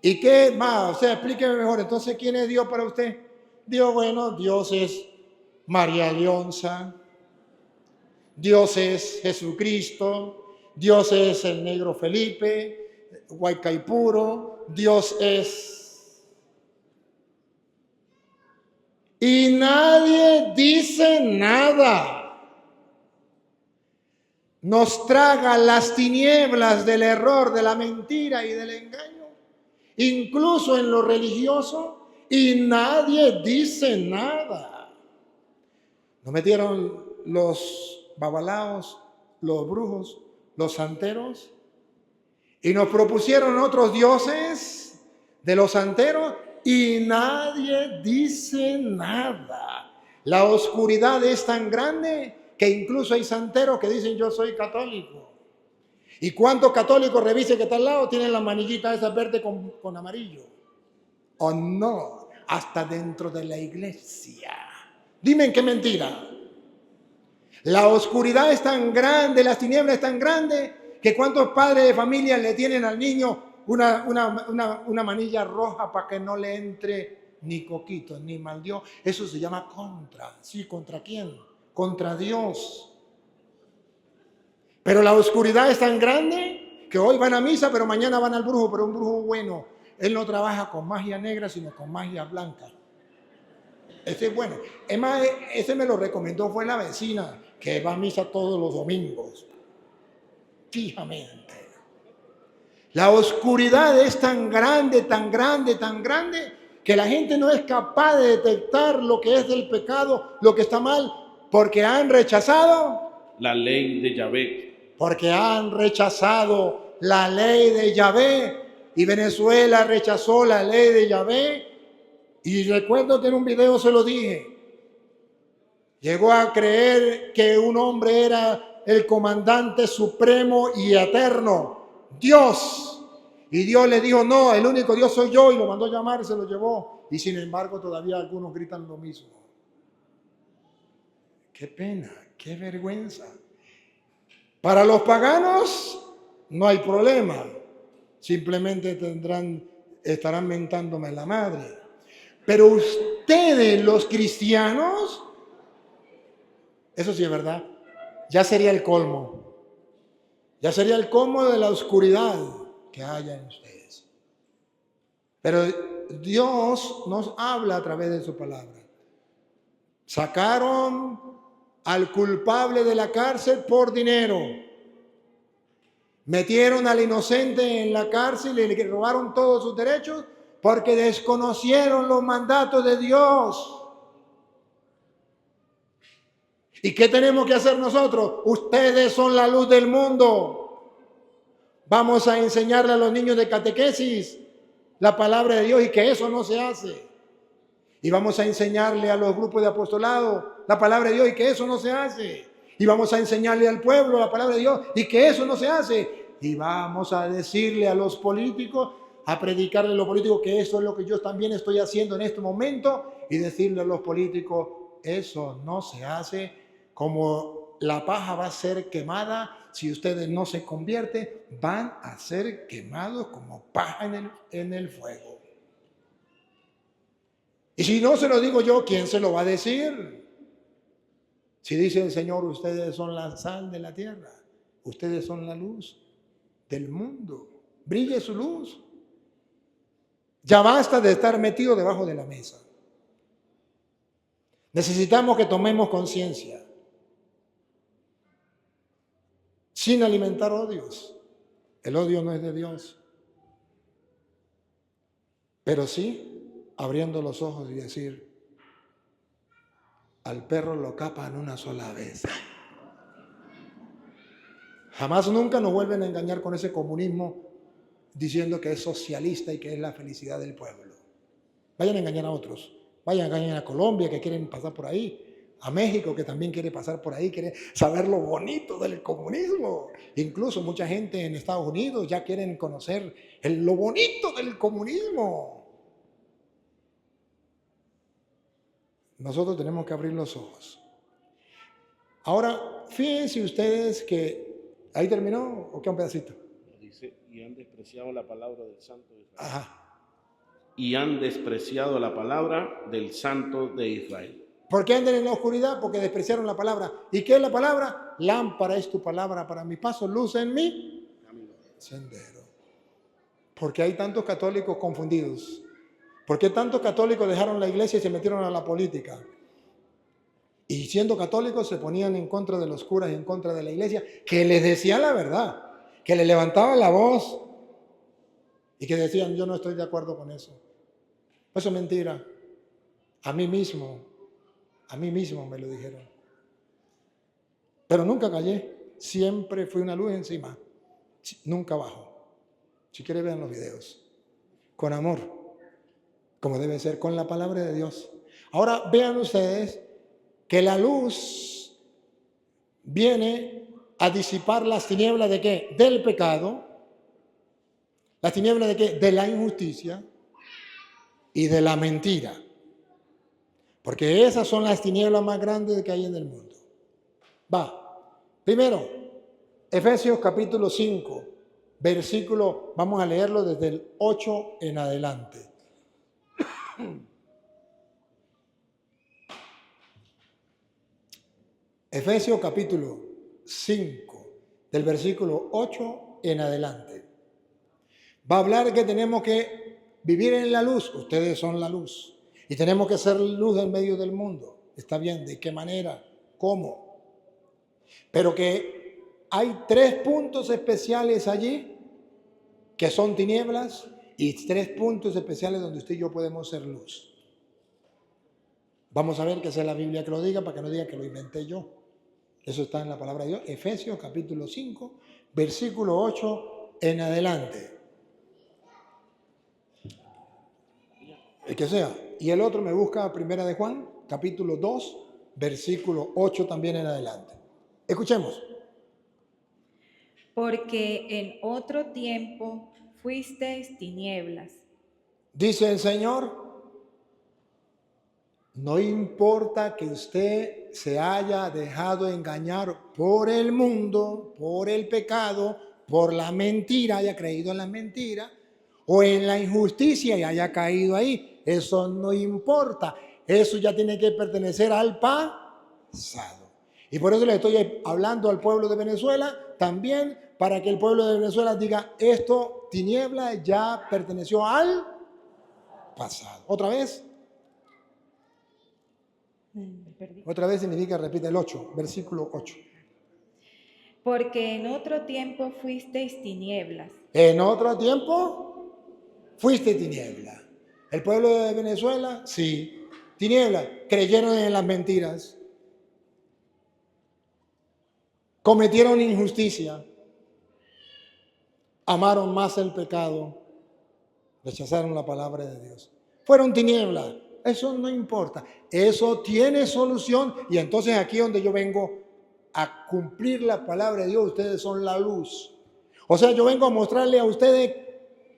¿Y qué más? O sea, explíqueme mejor. Entonces, ¿quién es Dios para usted? Dios, bueno, Dios es María Leonza. Dios es Jesucristo. Dios es el negro Felipe, Huaycaipuro. Dios es... Y nadie dice nada. Nos traga las tinieblas del error, de la mentira y del engaño. Incluso en lo religioso, y nadie dice nada. Nos metieron los babalaos, los brujos, los santeros, y nos propusieron otros dioses de los santeros, y nadie dice nada. La oscuridad es tan grande que incluso hay santeros que dicen yo soy católico. ¿Y cuántos católicos revise que está al lado tienen la manillita esa verde con amarillo? ¿O no? Hasta dentro de la iglesia. Dime qué mentira. La oscuridad es tan grande, las tinieblas es tan grande, que cuántos padres de familia le tienen al niño una manilla roja para que no le entre ni coquito, ni mal Dios. Eso se llama contra. ¿Sí? ¿Contra quién? Contra Dios. Pero la oscuridad es tan grande que hoy van a misa, pero mañana van al brujo, pero un brujo bueno. Él no trabaja con magia negra, sino con magia blanca. Ese es bueno. Es más, ese me lo recomendó, fue la vecina, que va a misa todos los domingos. Fijamente. La oscuridad es tan grande, tan grande, tan grande, que la gente no es capaz de detectar lo que es del pecado, lo que está mal, porque han rechazado la ley de Yahvé. Porque han rechazado la ley de Yahvé. Y Venezuela rechazó la ley de Yahvé. Y recuerdo que en un video se lo dije. Llegó a creer que un hombre era el comandante supremo y eterno, Dios. Y Dios le dijo, no, el único Dios soy yo, y lo mandó a llamar y se lo llevó. Y sin embargo todavía algunos gritan lo mismo. Qué pena, qué vergüenza. Para los paganos no hay problema. Simplemente estarán mentándome la madre. Pero ustedes, los cristianos, eso sí es verdad, ya sería el colmo. Ya sería el colmo de la oscuridad que haya en ustedes. Pero Dios nos habla a través de su palabra. Sacaron al culpable de la cárcel por dinero. Metieron al inocente en la cárcel y le robaron todos sus derechos porque desconocieron los mandatos de Dios. ¿Y qué tenemos que hacer nosotros? Ustedes son la luz del mundo. Vamos a enseñarle a los niños de catequesis la palabra de Dios y que eso no se hace. Y vamos a enseñarle a los grupos de apostolado la palabra de Dios y que eso no se hace. Y vamos a enseñarle al pueblo la palabra de Dios y que eso no se hace. Y vamos a decirle a los políticos, a predicarle a los políticos que eso es lo que yo también estoy haciendo en este momento. Y decirle a los políticos, eso no se hace. Como la paja va a ser quemada, si ustedes no se convierten, van a ser quemados como paja en el fuego. Y si no se lo digo yo, ¿quién se lo va a decir? Si dice el Señor, ustedes son la sal de la tierra, ustedes son la luz del mundo, brille su luz. Ya basta de estar metido debajo de la mesa. Necesitamos que tomemos conciencia, sin alimentar odios. El odio no es de Dios, pero sí abriendo los ojos y decir, al perro lo capan una sola vez. Jamás nunca nos vuelven a engañar con ese comunismo diciendo que es socialista y que es la felicidad del pueblo. Vayan a engañar a otros. Vayan a engañar a Colombia, que quieren pasar por ahí. A México, que también quiere pasar por ahí, quiere saber lo bonito del comunismo. Incluso mucha gente en Estados Unidos ya quieren conocer lo bonito del comunismo. Nosotros tenemos que abrir los ojos. Ahora, fíjense ustedes que... ¿Ahí terminó o queda un pedacito? Dice, y han despreciado la palabra del Santo de Israel. Ajá. Y han despreciado la palabra del Santo de Israel. ¿Por qué andan en la oscuridad? Porque despreciaron la palabra. ¿Y qué es la palabra? Lámpara es tu palabra para mi paso, luz en mi sendero. ¿Por qué hay tantos católicos confundidos? ¿Por qué tantos católicos dejaron la iglesia y se metieron a la política? Y siendo católicos se ponían en contra de los curas y en contra de la iglesia, que les decían la verdad, que le levantaban la voz y que decían, yo no estoy de acuerdo con eso. Eso es mentira. A mí mismo me lo dijeron. Pero nunca callé, siempre fui una luz encima, nunca bajo. Si quieren vean los videos, con amor, como debe ser, con la palabra de Dios. Ahora vean ustedes que la luz viene a disipar las tinieblas ¿de qué? Del pecado. ¿Las tinieblas de qué? De la injusticia y de la mentira. Porque esas son las tinieblas más grandes que hay en el mundo. Va. Primero, Efesios capítulo 5, versículo, vamos a leerlo desde el 8 en adelante. Efesios capítulo 5, del versículo 8 en adelante. Va a hablar que tenemos que vivir en la luz. Ustedes son la luz. Y tenemos que ser luz en medio del mundo. ¿Está bien? ¿De qué manera? ¿Cómo? Pero que hay 3 puntos especiales allí que son tinieblas y 3 puntos especiales donde usted y yo podemos ser luz. Vamos a ver que sea la Biblia que lo diga para que no diga que lo inventé yo. Eso está en la palabra de Dios. Efesios capítulo 5, versículo 8 en adelante. El que sea. Y el otro me busca Primera de Juan, capítulo 2, versículo 8 también en adelante. Escuchemos. Porque en otro tiempo fuisteis tinieblas. Dice el Señor, no importa que usted se haya dejado engañar por el mundo, por el pecado, por la mentira, haya creído en la mentira, o en la injusticia y haya caído ahí. Eso no importa. Eso ya tiene que pertenecer al pasado. Y por eso le estoy hablando al pueblo de Venezuela también, para que el pueblo de Venezuela diga, esto, tiniebla, ya perteneció al pasado. ¿Otra vez? Otra vez significa, repite el 8, versículo 8. Porque en otro tiempo fuisteis tinieblas. En otro tiempo fuiste tiniebla. El pueblo de Venezuela, sí. Tiniebla, creyeron en las mentiras. Cometieron injusticia. Amaron más el pecado. Rechazaron la palabra de Dios. Fueron tinieblas. Eso no importa. Eso tiene solución. Y entonces aquí es donde yo vengo a cumplir la palabra de Dios. Ustedes son la luz. O sea, yo vengo a mostrarle a ustedes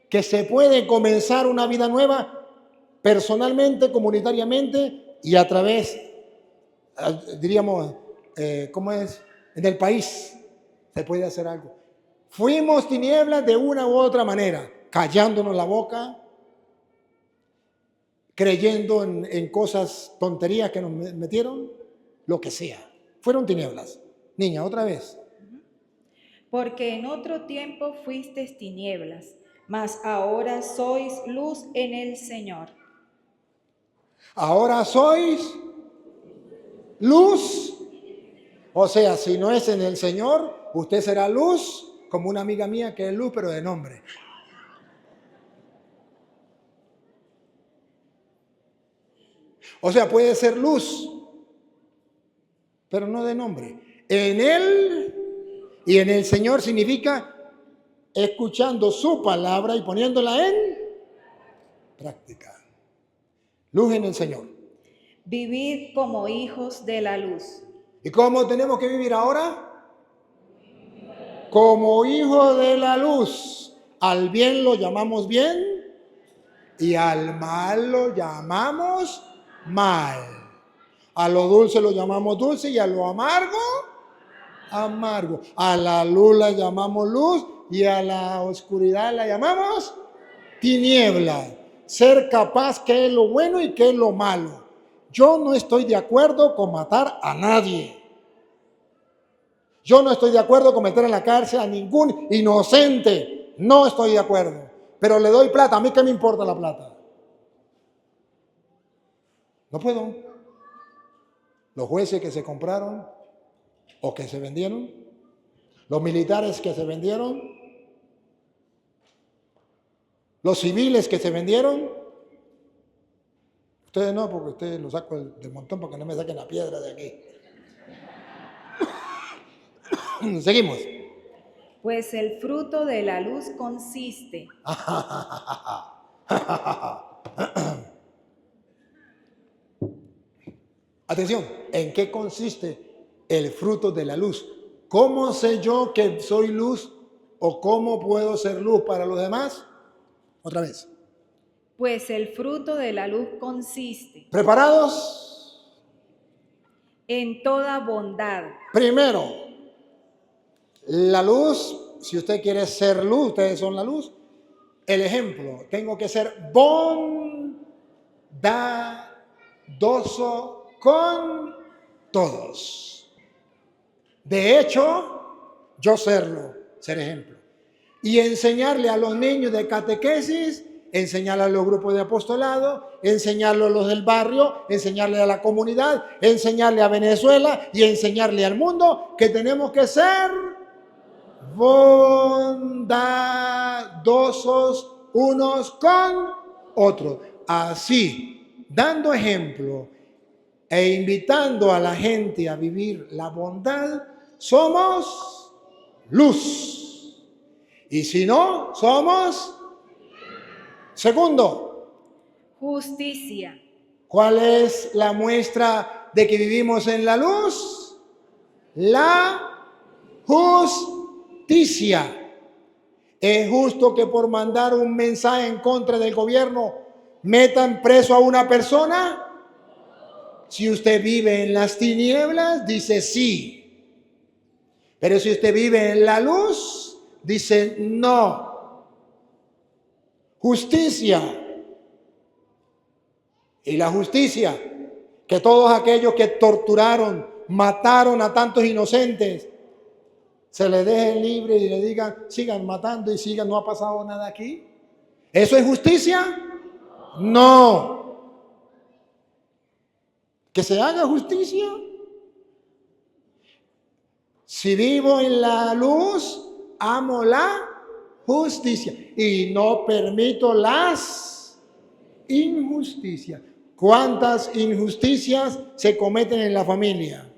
que se puede comenzar una vida nueva personalmente, comunitariamente y a través, diríamos, ¿cómo es? En el país se puede hacer algo. Fuimos tinieblas de una u otra manera, callándonos la boca, creyendo en cosas, tonterías que nos metieron, lo que sea. Fueron tinieblas. Niña, otra vez. Porque en otro tiempo fuisteis tinieblas, mas ahora sois luz en el Señor. Ahora sois luz. O sea, si no es en el Señor, usted será luz, como una amiga mía que es luz, pero de nombre. O sea, puede ser luz, pero no de nombre. En Él y en el Señor significa escuchando su palabra y poniéndola en práctica. Luz en el Señor. Vivid como hijos de la luz. ¿Y cómo tenemos que vivir ahora? Como hijos de la luz. Al bien lo llamamos bien y al mal lo llamamos mal. A lo dulce lo llamamos dulce y a lo amargo, amargo. A la luz la llamamos luz y a la oscuridad la llamamos tiniebla. Ser capaz qué es lo bueno y qué es lo malo. Yo no estoy de acuerdo con matar a nadie. Yo no estoy de acuerdo con meter en la cárcel a ningún inocente. No estoy de acuerdo. Pero le doy plata. ¿A mí qué me importa la plata? No puedo. Los jueces que se compraron o que se vendieron. Los militares que se vendieron. Los civiles que se vendieron. Ustedes no, porque ustedes lo saco del montón para que no me saquen la piedra de aquí. Seguimos. Pues el fruto de la luz consiste. Atención, ¿en qué consiste el fruto de la luz? ¿Cómo sé yo que soy luz o cómo puedo ser luz para los demás? Otra vez. Pues el fruto de la luz consiste ¿Preparados? en toda bondad. Primero, la luz, si usted quiere ser luz, ustedes son la luz. El ejemplo, tengo que ser bondadoso con todos. De hecho, yo serlo, ser ejemplo. Y enseñarle a los niños de catequesis, enseñarle a los grupos de apostolado, enseñarle a los del barrio, enseñarle a la comunidad, enseñarle a Venezuela y enseñarle al mundo que tenemos que ser bondadosos unos con otros. Así, dando ejemplo e invitando a la gente a vivir la bondad, somos luz. Y si no, somos... Segundo, Justicia. ¿cuál es la muestra de que vivimos en la luz? La justicia. ¿Es justo que por mandar un mensaje en contra del gobierno metan preso a una persona? Si usted vive en las tinieblas, dice sí. Pero si usted vive en la luz, dice no. Justicia. Y la justicia, que todos aquellos que torturaron, mataron a tantos inocentes, se les deje libre y le digan, sigan matando y sigan, no ha pasado nada aquí. ¿Eso es justicia? No. Que se haga justicia. Si vivo en la luz, amo la justicia y no permito las injusticias. ¿Cuántas injusticias se cometen en la familia?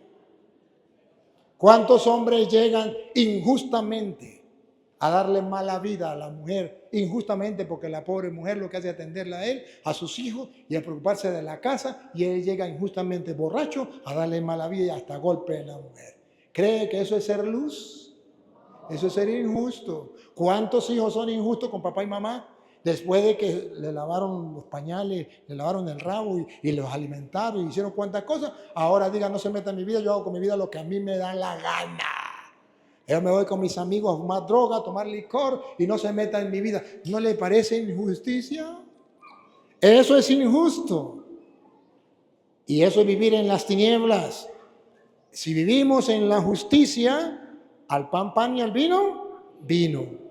¿Cuántos hombres llegan injustamente a darle mala vida a la mujer? Injustamente porque la pobre mujer lo que hace es atenderla a él, a sus hijos y a preocuparse de la casa, y él llega injustamente borracho a darle mala vida y hasta golpe a la mujer. ¿Cree que eso es ser luz? Eso es ser injusto. ¿Cuántos hijos son injustos con papá y mamá? Después de que le lavaron los pañales, le lavaron el rabo y los alimentaron y hicieron cuantas cosas, ahora digan, no se meta en mi vida, yo hago con mi vida lo que a mí me da la gana. Yo me voy con mis amigos a fumar droga, a tomar licor y no se meta en mi vida. ¿No le parece injusticia? Eso es injusto. Y eso es vivir en las tinieblas. Si vivimos en la justicia, al pan, pan y al vino, vino.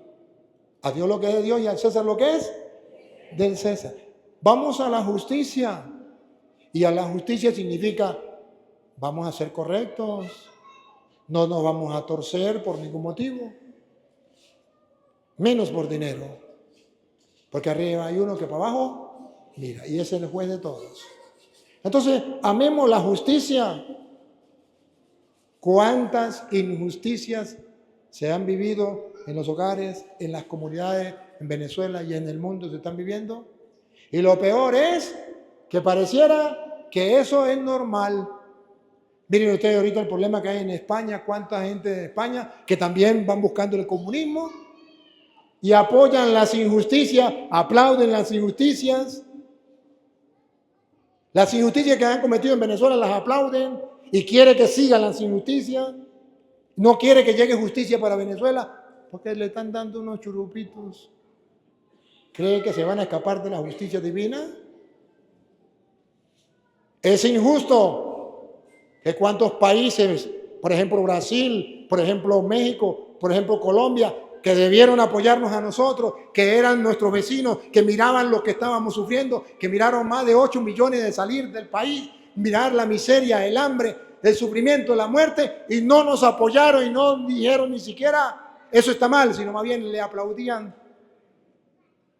A Dios lo que es de Dios y al César lo que es del César. Vamos a la justicia. Y a la justicia significa, vamos a ser correctos, no nos vamos a torcer por ningún motivo, menos por dinero. Porque arriba hay uno que para abajo mira, y ese es el juez de todos. Entonces, amemos la justicia. ¿Cuántas injusticias se han vivido en los hogares, en las comunidades, en Venezuela y en el mundo se están viviendo? Y lo peor es que pareciera que eso es normal. Miren ustedes ahorita el problema que hay en España, cuánta gente de España que también van buscando el comunismo y apoyan las injusticias, aplauden las injusticias. Las injusticias que han cometido en Venezuela las aplauden y quiere que sigan las injusticias. No quiere que llegue justicia para Venezuela porque le están dando unos churupitos. ¿Cree que se van a escapar de la justicia divina? Es injusto que cuántos países, por ejemplo Brasil, por ejemplo México, por ejemplo Colombia, que debieron apoyarnos a nosotros, que eran nuestros vecinos, que miraban lo que estábamos sufriendo, que miraron más de 8 millones de salir del país, mirar la miseria, el hambre, el sufrimiento, la muerte, y no nos apoyaron y no dijeron ni siquiera eso está mal, sino más bien le aplaudían.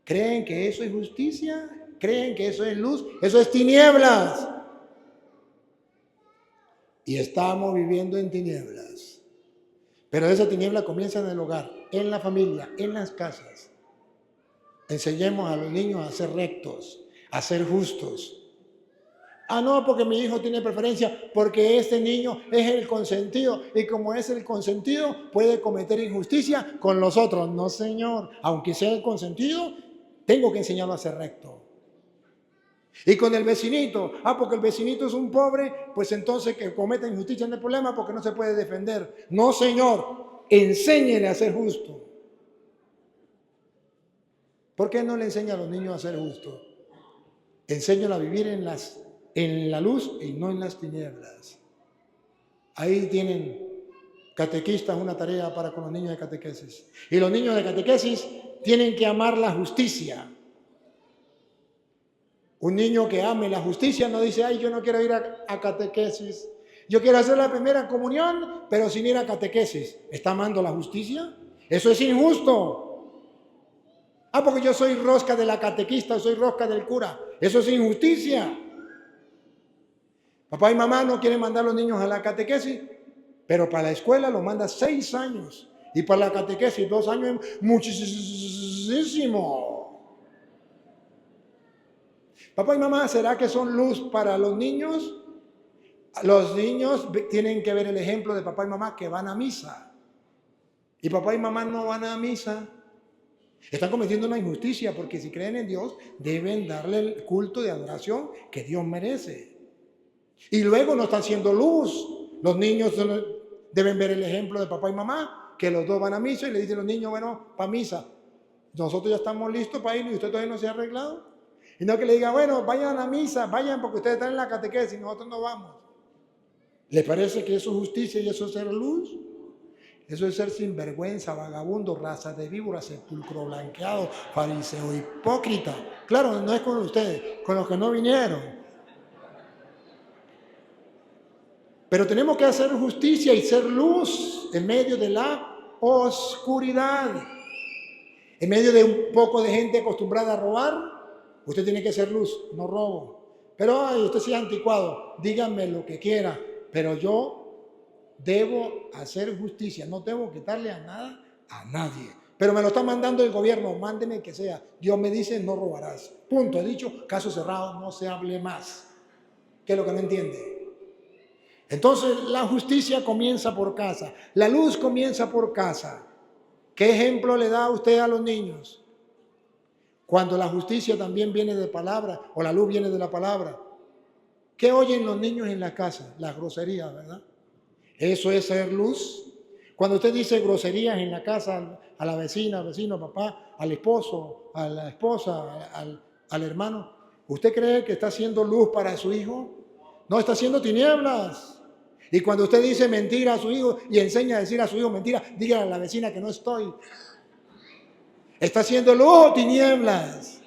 ¿Creen que eso es justicia? ¿Creen que eso es luz? Eso es tinieblas. Y estamos viviendo en tinieblas. Pero esa tiniebla comienza en el hogar, en la familia, en las casas. Enseñemos a los niños a ser rectos, a ser justos. Ah, no, porque mi hijo tiene preferencia, porque este niño es el consentido. Y como es el consentido, puede cometer injusticia con los otros. No, señor. Aunque sea el consentido, tengo que enseñarlo a ser recto. Y con el vecinito, porque el vecinito es un pobre, pues entonces que cometa injusticia en el problema porque no se puede defender. No, Señor, enséñele a ser justo. ¿Por qué no le enseña a los niños a ser justos? Enséñalo a vivir en la luz y no en las tinieblas. Ahí tienen catequistas una tarea para con los niños de catequesis. Y los niños de catequesis tienen que amar la justicia. Un niño que ame la justicia no dice, ay, yo no quiero ir a catequesis. Yo quiero hacer la primera comunión, pero sin ir a catequesis. ¿Está amando la justicia? Eso es injusto. Porque yo soy rosca de la catequista o soy rosca del cura. Eso es injusticia. Papá y mamá no quieren mandar a los niños a la catequesis, pero para la escuela los manda 6 años. Y para la catequesis 2 años es muchísimo. Papá y mamá, ¿será que son luz para los niños? Los niños tienen que ver el ejemplo de papá y mamá que van a misa. Y papá y mamá no van a misa. Están cometiendo una injusticia porque si creen en Dios deben darle el culto de adoración que Dios merece. Y luego no están siendo luz. Los niños deben ver el ejemplo de papá y mamá, que los dos van a misa y le dicen a los niños, bueno, para misa. Nosotros ya estamos listos para ir y usted todavía no se ha arreglado. Y no que le diga, bueno, vayan a misa, vayan porque ustedes están en la catequesis y nosotros no vamos. ¿Le parece que eso es justicia y eso es ser luz? Eso es ser sinvergüenza, vagabundo, raza de víbora, sepulcro blanqueado, fariseo, hipócrita. Claro, no es con ustedes, con los que no vinieron. Pero tenemos que hacer justicia y ser luz en medio de la oscuridad. En medio de un poco de gente acostumbrada a robar, usted tiene que ser luz, no robo. Pero ay, usted sí es anticuado, díganme lo que quiera, pero yo debo hacer justicia, no debo quitarle a nada a nadie. Pero me lo está mandando el gobierno, mándeme que sea. Dios me dice, no robarás. Punto, he dicho, caso cerrado, no se hable más. ¿Qué es lo que no entiende? Entonces la justicia comienza por casa, la luz comienza por casa. ¿Qué ejemplo le da usted a los niños? Cuando la justicia también viene de palabra o la luz viene de la palabra. ¿Qué oyen los niños en la casa? Las groserías, ¿verdad? Eso es ser luz. Cuando usted dice groserías en la casa a la vecina, al vecino, papá, al esposo, a la esposa, al hermano, ¿usted cree que está haciendo luz para su hijo? No, está haciendo tinieblas. Y cuando usted dice mentira a su hijo y enseña a decir a su hijo mentira, dígale a la vecina que no estoy. Está haciendo luz o tinieblas.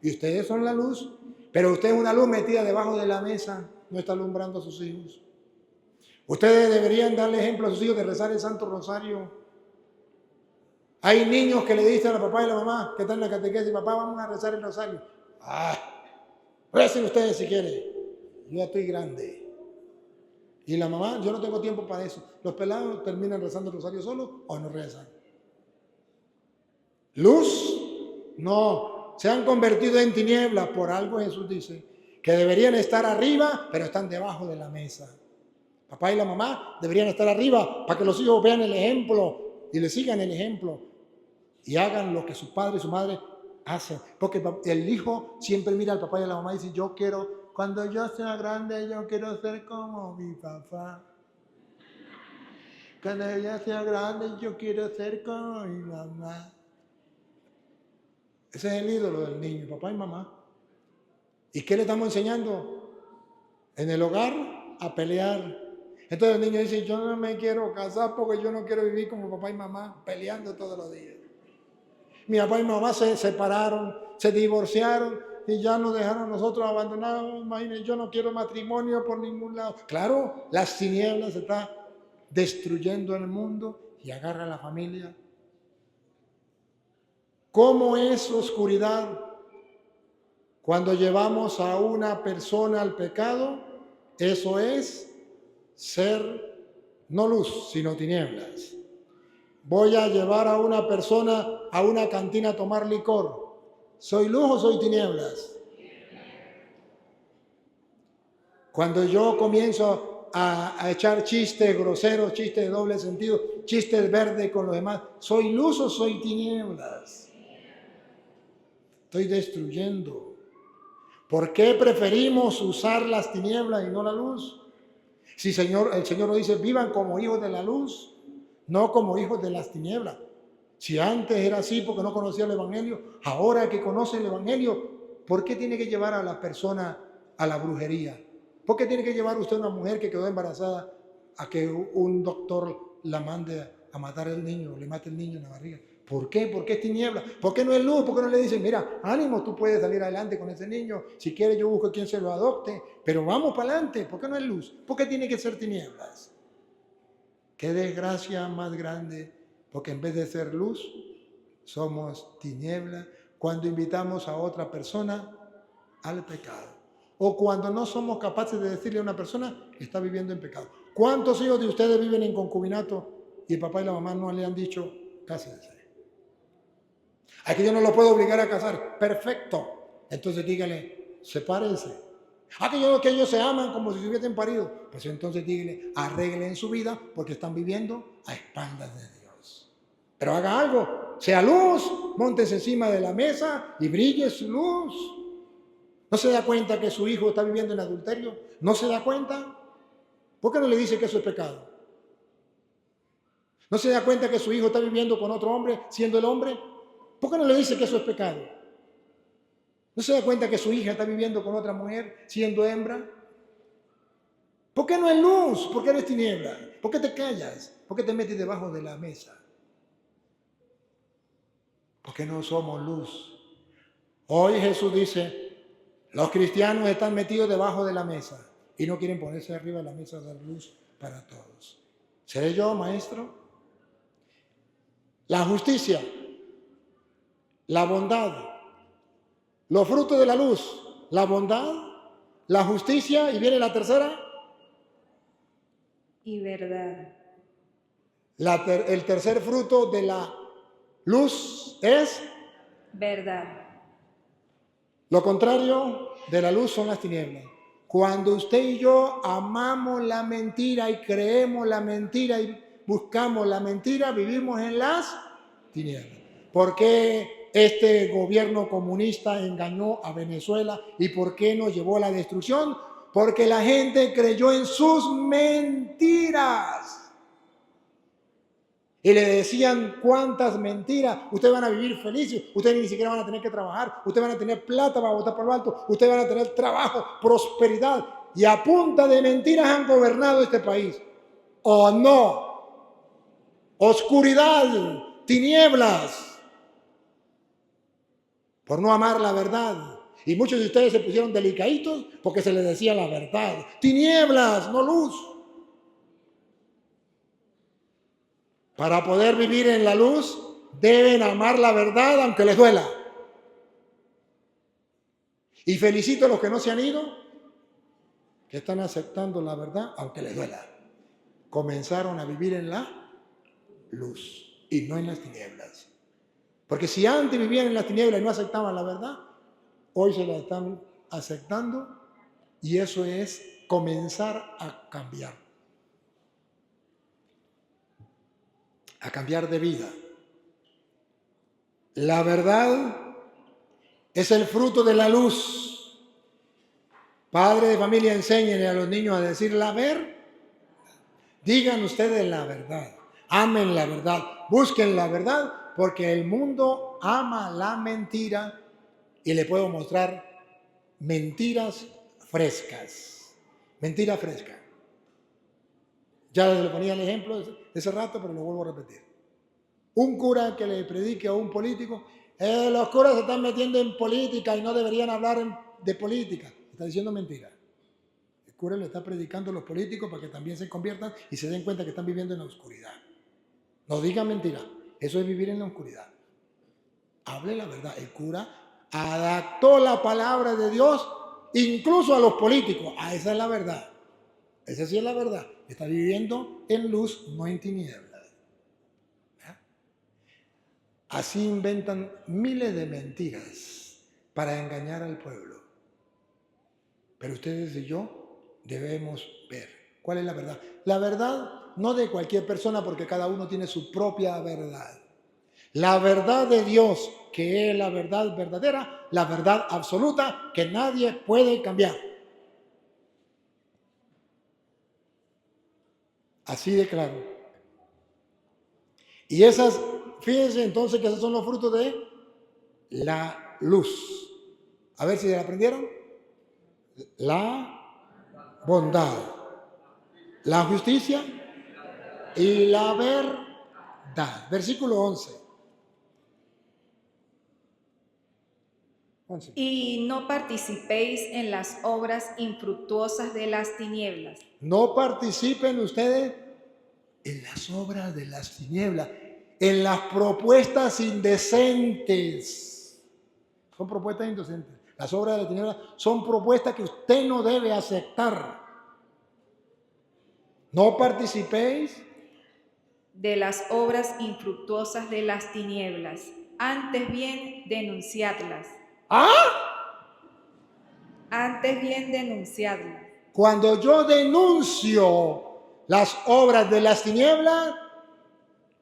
Y ustedes son la luz, pero usted es una luz metida debajo de la mesa, no está alumbrando a sus hijos. Ustedes deberían darle ejemplo a sus hijos de rezar el Santo Rosario. Hay niños que le dicen a papá y a la mamá que están en la catequesis, papá, vamos a rezar el Rosario. Recen ustedes si quieren. Yo ya estoy grande. Y la mamá, yo no tengo tiempo para eso. Los pelados terminan rezando el Rosario solo o no rezan. Luz, no. Se han convertido en tinieblas. Por algo Jesús dice que deberían estar arriba, pero están debajo de la mesa. Papá y la mamá deberían estar arriba para que los hijos vean el ejemplo y le sigan el ejemplo y hagan lo que su padre y su madre hacen. Porque el hijo siempre mira al papá y a la mamá y dice, yo quiero, cuando yo sea grande, yo quiero ser como mi papá. Cuando ella sea grande, yo quiero ser como mi mamá. Ese es el ídolo del niño, papá y mamá. ¿Y qué le estamos enseñando? En el hogar, a pelear. Entonces el niño dice, yo no me quiero casar porque yo no quiero vivir como papá y mamá, peleando todos los días. Mi papá y mamá se separaron, se divorciaron y ya nos dejaron a nosotros abandonados. Imagínense, yo no quiero matrimonio por ningún lado. Claro, las tinieblas se están destruyendo el mundo y agarra a la familia. ¿Cómo es oscuridad? Cuando llevamos a una persona al pecado, eso es ser no luz, sino tinieblas. Voy a llevar a una persona a una cantina a tomar licor. ¿Soy luz o soy tinieblas? Cuando yo comienzo a echar chistes groseros, chistes de doble sentido, chistes verdes con los demás, ¿soy luz o soy tinieblas? Estoy destruyendo. ¿Por qué preferimos usar las tinieblas y no la luz? Si el Señor nos dice, vivan como hijos de la luz, no como hijos de las tinieblas. Si antes era así porque no conocía el Evangelio, ahora que conoce el Evangelio, ¿por qué tiene que llevar a la persona a la brujería? ¿Por qué tiene que llevar usted a una mujer que quedó embarazada a que un doctor la mande a matar al niño, le mate el niño en la barriga? ¿Por qué? ¿Por qué es tiniebla? ¿Por qué no es luz? ¿Por qué no le dicen, mira, ánimo, tú puedes salir adelante con ese niño? Si quieres yo busco quien se lo adopte, pero vamos para adelante. ¿Por qué no es luz? ¿Por qué tiene que ser tinieblas? Qué desgracia más grande, porque en vez de ser luz, somos tinieblas cuando invitamos a otra persona al pecado. O cuando no somos capaces de decirle a una persona que está viviendo en pecado. ¿Cuántos hijos de ustedes viven en concubinato y el papá y la mamá no le han dicho, cásense? Aquí yo no lo puedo obligar a casar. Perfecto. Entonces dígale, sepárense. Que ellos se aman como si se hubiesen parido. Pues entonces dígale, arreglen su vida porque están viviendo a espaldas de Dios. Pero haga algo, sea luz, móntese encima de la mesa y brille su luz. ¿No se da cuenta que su hijo está viviendo en adulterio? ¿No se da cuenta? ¿Por qué no le dice que eso es pecado? ¿No se da cuenta que su hijo está viviendo con otro hombre siendo el hombre? ¿Por qué no le dice que eso es pecado? ¿No se da cuenta que su hija está viviendo con otra mujer siendo hembra? ¿Por qué no es luz? ¿Por qué eres tiniebla? ¿Por qué te callas? ¿Por qué te metes debajo de la mesa? ¿Por qué no somos luz? Hoy Jesús dice, los cristianos están metidos debajo de la mesa y no quieren ponerse arriba de la mesa de luz para todos. ¿Seré yo, maestro? La justicia, la bondad, los frutos de la luz, la bondad, la justicia, y viene la tercera. Y verdad. El tercer fruto de la luz es Verdad. lo contrario de la luz son las tinieblas. Cuando usted y yo amamos la mentira y creemos la mentira y buscamos la mentira, vivimos en las tinieblas. ¿Por qué este gobierno comunista engañó a Venezuela y por qué nos llevó a la destrucción? Porque la gente creyó en sus mentiras. Y le decían cuántas mentiras, ustedes van a vivir felices, ustedes ni siquiera van a tener que trabajar, ustedes van a tener plata para botar por lo alto, ustedes van a tener trabajo, prosperidad. Y a punta de mentiras han gobernado este país. ¿O no? Oscuridad, tinieblas, por no amar la verdad. Y muchos de ustedes se pusieron delicaditos porque se les decía la verdad. Tinieblas, no luz. Para poder vivir en la luz, deben amar la verdad aunque les duela. Y felicito a los que no se han ido, que están aceptando la verdad aunque les duela. Comenzaron a vivir en la luz y no en las tinieblas. Porque si antes vivían en las tinieblas y no aceptaban la verdad, hoy se la están aceptando y eso es comenzar a cambiar. A cambiar de vida. La verdad es el fruto de la luz. Padre de familia, enséñenle a los niños a decir la verdad. Digan ustedes la verdad. Amen la verdad. Busquen la verdad porque el mundo ama la mentira y le puedo mostrar mentiras frescas. Mentira fresca. Ya les ponía el ejemplo de ese rato, pero lo vuelvo a repetir. Un cura que le predique a un político, los curas se están metiendo en política y no deberían hablar de política. Está diciendo mentira. El cura le está predicando a los políticos para que también se conviertan y se den cuenta que están viviendo en la oscuridad. No digan mentira. Eso es vivir en la oscuridad. Hable la verdad. El cura adaptó la palabra de Dios incluso a los políticos. Esa es la verdad. Esa sí es la verdad. Está viviendo en luz, no en tinieblas. Así inventan miles de mentiras para engañar al pueblo. Pero ustedes y yo debemos ver cuál es la verdad. La verdad no de cualquier persona porque cada uno tiene su propia verdad. La verdad de Dios, que es la verdad verdadera, la verdad absoluta, que nadie puede cambiar. Así de claro. Y esas, fíjense entonces que esos son los frutos de la luz. A ver si la aprendieron. La bondad, la justicia y la verdad. Versículo 11. Y no participéis en las obras infructuosas de las tinieblas. No participen ustedes en las obras de las tinieblas, en las propuestas indecentes. Son propuestas indecentes. Las obras de las tinieblas son propuestas que usted no debe aceptar. No participéis De las obras infructuosas de las tinieblas. Antes bien, denunciadlas. Antes bien, denunciadlas. Cuando yo denuncio las obras de las tinieblas,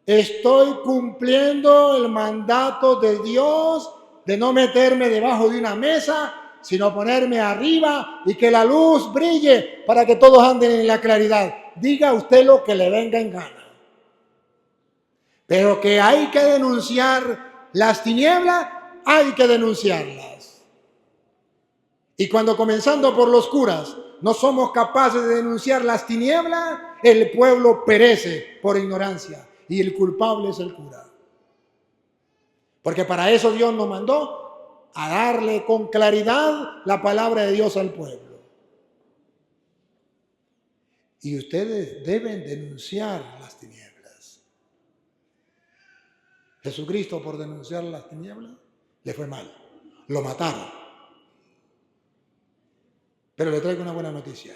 estoy cumpliendo el mandato de Dios de no meterme debajo de una mesa, sino ponerme arriba y que la luz brille para que todos anden en la claridad. Diga usted lo que le venga en gana. Pero que hay que denunciar las tinieblas, hay que denunciarlas. Y cuando comenzando por los curas no somos capaces de denunciar las tinieblas, el pueblo perece por ignorancia y el culpable es el cura. Porque para eso Dios nos mandó a darle con claridad la palabra de Dios al pueblo. Y ustedes deben denunciar las tinieblas. Jesucristo, por denunciar las tinieblas, le fue mal. Lo mataron. Pero le traigo una buena noticia.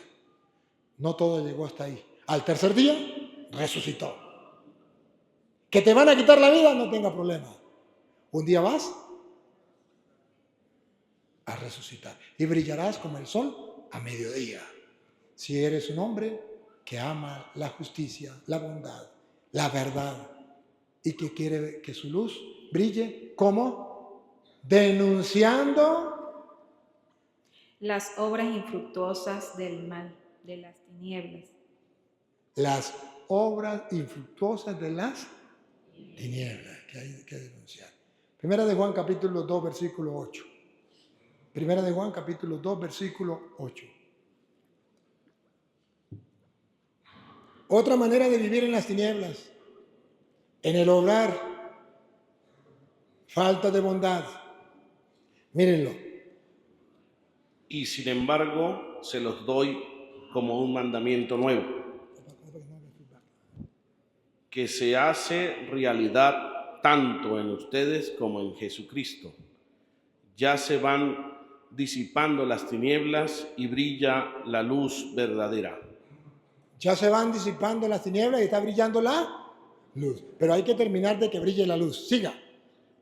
No todo llegó hasta ahí. Al tercer día, resucitó. ¿Que te van a quitar la vida? No tenga problema. Un día vas a resucitar y brillarás como el sol a mediodía. Si eres un hombre que ama la justicia, la bondad, la verdad y que quiere que su luz brille, ¿cómo? Denunciando las obras infructuosas del mal, de las tinieblas. Las obras infructuosas de las tinieblas que hay que denunciar. Primera de Juan capítulo 2 versículo 8. Primera de Juan capítulo 2 versículo 8. Otra manera de vivir en las tinieblas, en el obrar, falta de bondad. Mírenlo. Y sin embargo, se los doy como un mandamiento nuevo, que se hace realidad tanto en ustedes como en Jesucristo. Ya se van disipando las tinieblas y brilla la luz verdadera. Ya se van disipando las tinieblas y está brillando la luz. Pero hay que terminar de que brille la luz. Siga.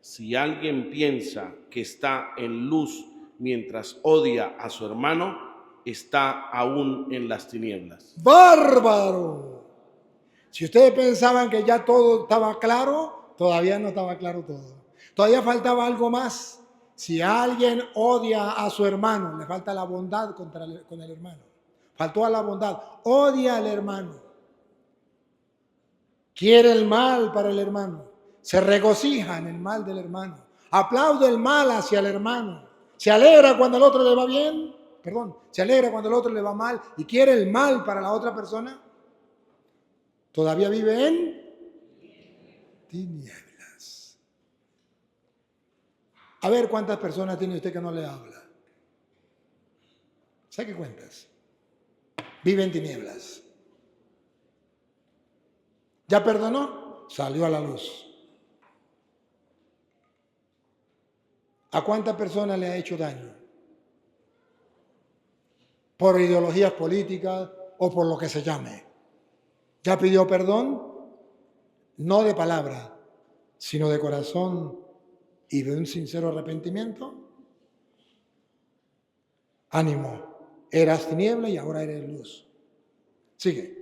Si alguien piensa que está en luz mientras odia a su hermano, está aún en las tinieblas. ¡Bárbaro! Si ustedes pensaban que ya todo estaba claro, todavía no estaba claro todo. Todavía faltaba algo más. Si alguien odia a su hermano, le falta la bondad con el hermano. Faltó a la bondad. Odia al hermano. Quiere el mal para el hermano. Se regocija en el mal del hermano. Aplaude el mal hacia el hermano. Se alegra cuando al otro le va bien. Se alegra cuando al otro le va mal y quiere el mal para la otra persona. Todavía vive en tinieblas. A ver cuántas personas tiene usted que no le habla. Saque cuentas. Vive en tinieblas. ¿Ya perdonó? Salió a la luz. ¿A cuántas personas le ha hecho daño? Por ideologías políticas o por lo que se llame. ¿Ya pidió perdón? No de palabra, sino de corazón y de un sincero arrepentimiento. Ánimo, eras tiniebla y ahora eres luz. Sigue.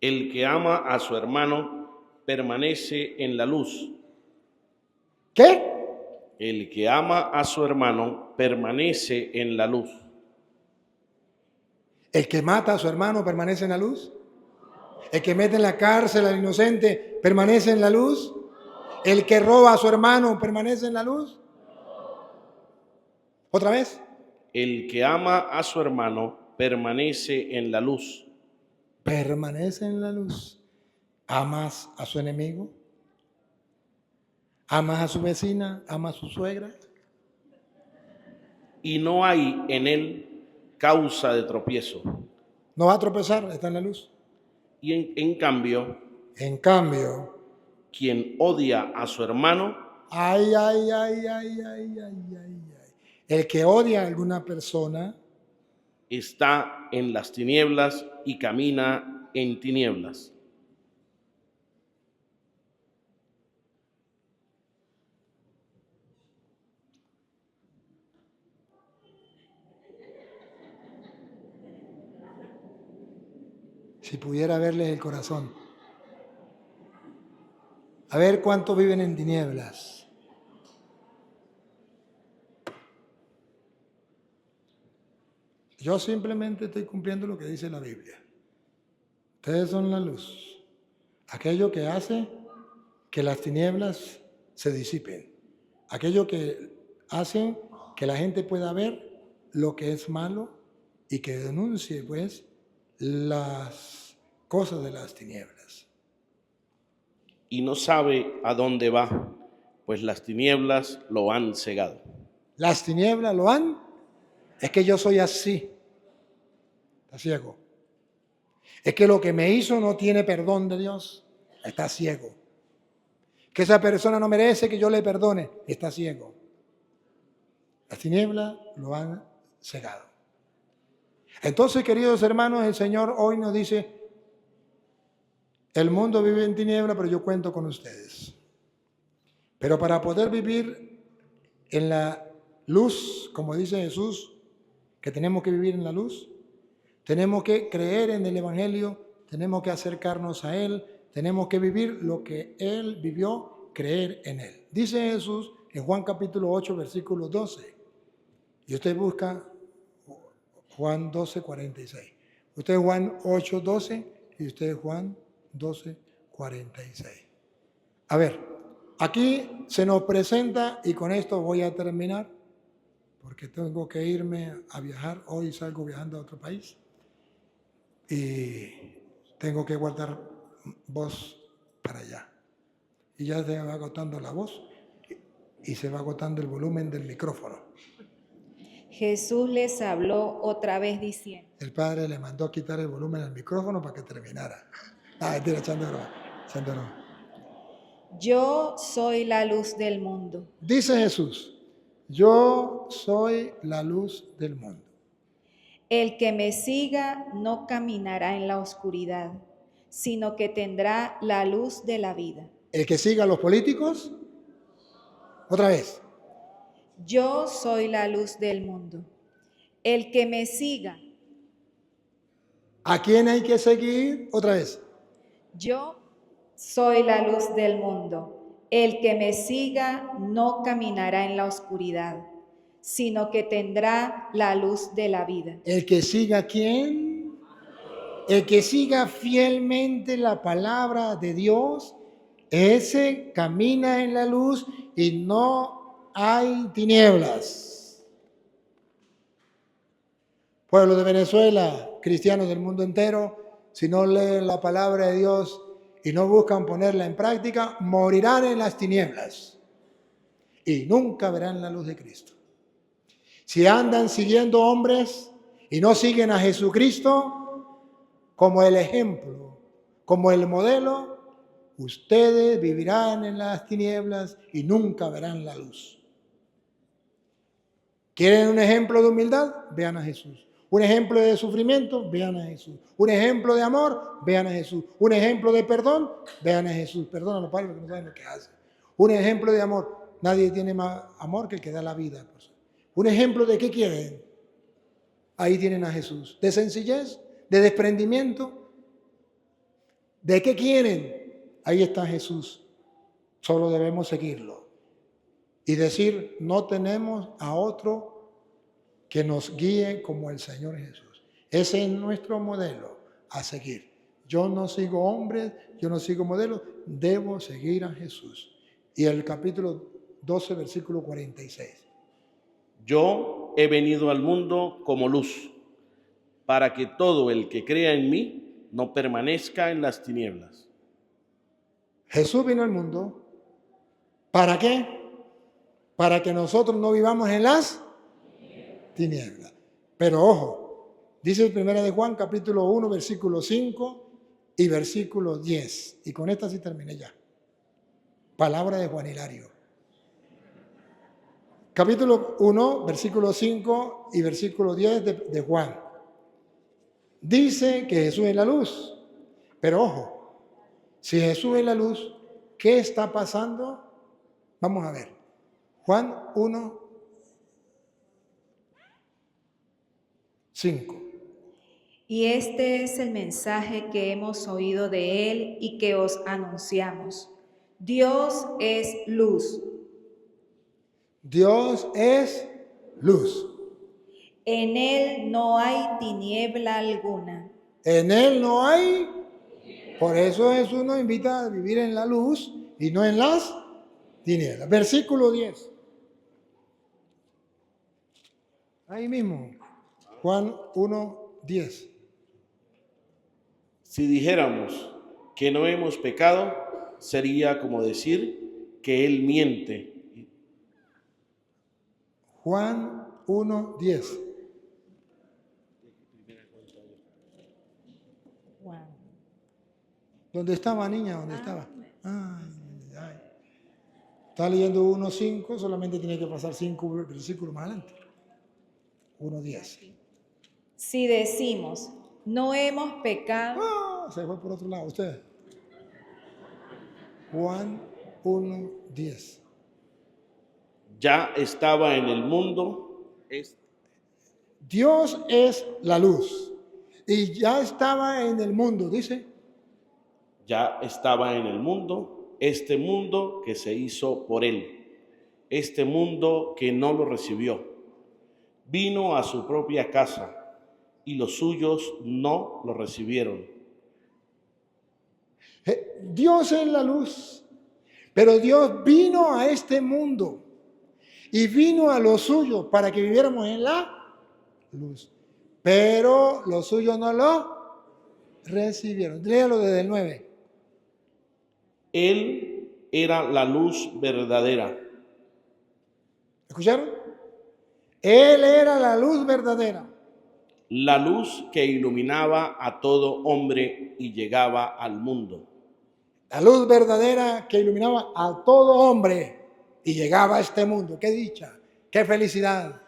El que ama a su hermano permanece en la luz, ¿Qué? El que ama a su hermano permanece en la luz. ¿El que mata a su hermano permanece en la luz? ¿El que mete en la cárcel al inocente permanece en la luz? ¿El que roba a su hermano permanece en la luz? ¿Otra vez? El que ama a su hermano permanece en la luz. Permanece en la luz. ¿Amas a su enemigo? ¿Amas a su vecina? ¿Amas a su suegra? Y no hay en él causa de tropiezo. No va a tropezar, está en la luz. Y en cambio, En cambio, quien odia a su hermano ay, ay, ay, ay, ay, ay, ay. El que odia a alguna persona está en las tinieblas y camina en tinieblas. si pudiera verles el corazón. A ver cuántos viven en tinieblas. Yo simplemente estoy cumpliendo lo que dice la Biblia. Ustedes son la luz. Aquello que hace que las tinieblas se disipen. Aquello que hace que la gente pueda ver lo que es malo y que denuncie, pues, las cosas de las tinieblas. Y no sabe a dónde va, pues las tinieblas lo han cegado. Las tinieblas lo han. Es que yo soy así. Está ciego. Es que lo que me hizo no tiene perdón de Dios. Está ciego. Que esa persona no merece que yo le perdone. Está ciego. Las tinieblas lo han cegado. Entonces, queridos hermanos, el Señor hoy nos dice, el mundo vive en tinieblas, pero yo cuento con ustedes. Pero para poder vivir en la luz, como dice Jesús, que tenemos que vivir en la luz, tenemos que creer en el Evangelio, tenemos que acercarnos a Él, tenemos que vivir lo que Él vivió, creer en Él. Dice Jesús en Juan capítulo 8, versículo 12. Y usted busca Juan 12, 46. Usted es Juan 8, 12 y usted es Juan 12, 46. A ver, aquí se nos presenta, y con esto voy a terminar, porque tengo que irme a viajar. Hoy salgo viajando a otro país y tengo que guardar voz para allá. Y ya se va agotando la voz y se va agotando el volumen del micrófono. Jesús les habló otra vez diciendo: El Padre le mandó a quitar el volumen al micrófono para que terminara. Mentira, echando broma. Yo soy la luz del mundo. Dice Jesús, yo soy la luz del mundo. El que me siga no caminará en la oscuridad, sino que tendrá la luz de la vida. El que siga a los políticos, otra vez. Yo soy la luz del mundo. El que me siga. ¿A quién hay que seguir? Otra vez. Yo soy la luz del mundo. El que me siga no caminará en la oscuridad, sino que tendrá la luz de la vida. ¿El que siga a quién? El que siga fielmente la palabra de Dios, ese camina en la luz y no hay tinieblas. Pueblo de Venezuela, cristianos del mundo entero, si no leen la palabra de Dios y no buscan ponerla en práctica, morirán en las tinieblas y nunca verán la luz de Cristo. Si andan siguiendo hombres y no siguen a Jesucristo como el ejemplo, como el modelo, ustedes vivirán en las tinieblas y nunca verán la luz. ¿Quieren un ejemplo de humildad? Vean a Jesús. Un ejemplo de sufrimiento, vean a Jesús. Un ejemplo de amor, vean a Jesús. Un ejemplo de perdón, vean a Jesús. Perdón a los padres que no saben lo que hacen. Un ejemplo de amor. Nadie tiene más amor que el que da la vida. Un ejemplo de qué quieren. Ahí tienen a Jesús. De sencillez, de desprendimiento. ¿De qué quieren? Ahí está Jesús. Solo debemos seguirlo. y decir, no tenemos a otro que nos guíe como el Señor Jesús. Ese es nuestro modelo a seguir. Yo no sigo hombres, yo no sigo modelos, debo seguir a Jesús. Y el capítulo 12, versículo 46. Yo he venido al mundo como luz, para que todo el que crea en mí no permanezca en las tinieblas. Jesús vino al mundo, ¿para qué? Para que nosotros no vivamos en las tinieblas. Pero ojo, dice el 1 de Juan, capítulo 1, versículo 5 y versículo 10. Y con esta sí terminé ya. Palabra de Juan Hilario. Capítulo 1, versículo 5 y versículo 10 de Juan. Dice que Jesús es la luz. Pero ojo, si Jesús es la luz, ¿qué está pasando? Vamos a ver. Juan 1, 5. Y este es el mensaje que hemos oído de él y que os anunciamos. Dios es luz. Dios es luz. En él no hay tiniebla alguna. En Él no hay. Por eso Jesús nos invita a vivir en la luz y no en las tinieblas. Versículo 10. Ahí mismo. Juan 1, 10. Si dijéramos que no hemos pecado, sería como decir que Él miente. Juan 1, 10. Juan. ¿Dónde estaba, niña? ¿Dónde estaba? Ay, ay. Está leyendo 1, 5, solamente tiene que pasar 5 versículos más adelante. 1, 10. Si decimos, no hemos pecado, Se fue por otro lado, usted. Juan 1, 10. Ya estaba en el mundo. Dios es la luz y ya estaba en el mundo, dice. Ya estaba en el mundo, este mundo que se hizo por Él, este mundo que no lo recibió. Vino a su propia casa y los suyos no lo recibieron. Dios es la luz, pero Dios vino a este mundo y vino a los suyos para que viviéramos en la luz. Pero los suyos no lo recibieron. Léalo desde el 9. Él era la luz verdadera. ¿Escucharon? Él era la luz verdadera. La luz que iluminaba a todo hombre y llegaba al mundo. La luz verdadera que iluminaba a todo hombre y llegaba a este mundo. ¡Qué dicha! ¡Qué felicidad!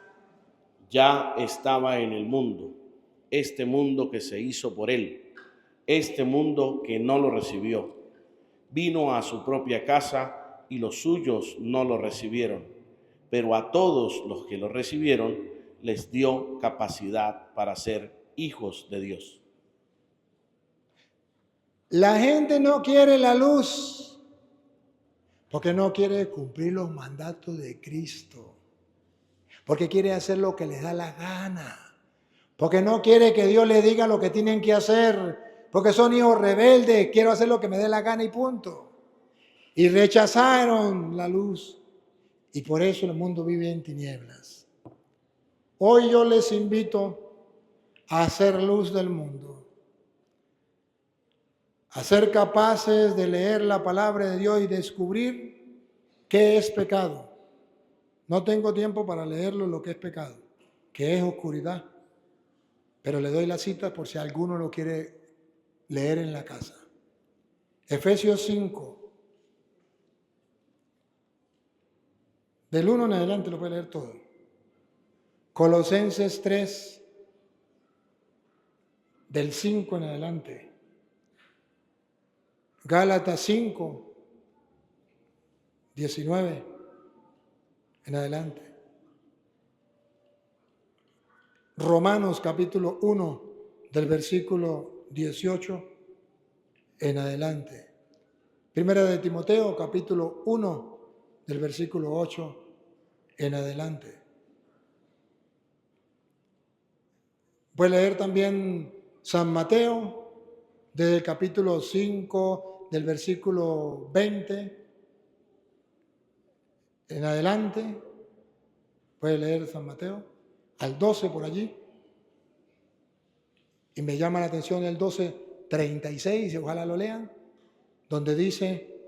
Ya estaba en el mundo, este mundo que se hizo por Él, este mundo que no lo recibió. Vino a su propia casa y los suyos no lo recibieron, pero a todos los que lo recibieron les dio capacidad para ser hijos de Dios. La gente no quiere la luz porque no quiere cumplir los mandatos de Cristo, porque quiere hacer lo que les da la gana, porque no quiere que Dios les diga lo que tienen que hacer, porque son hijos rebeldes, quiero hacer lo que me dé la gana y punto. Y rechazaron la luz y por eso el mundo vive en tinieblas. Hoy yo les invito a hacer luz del mundo, a ser capaces de leer la palabra de Dios y descubrir qué es pecado. No tengo tiempo para leerlo lo que es pecado, que es oscuridad, pero le doy la cita por si alguno lo quiere leer en la casa. Efesios 5, del 1 en adelante lo puede leer todo. Colosenses 3, del 5 en adelante. Gálatas 5, 19 en adelante. Romanos capítulo 1 del versículo 18 en adelante. Primera de Timoteo capítulo 1 del versículo 8 en adelante. Puede leer también San Mateo, desde el capítulo 5, del versículo 20 en adelante. Puede leer San Mateo, al 12 por allí. Y me llama la atención el 12:36, y ojalá lo lean, donde dice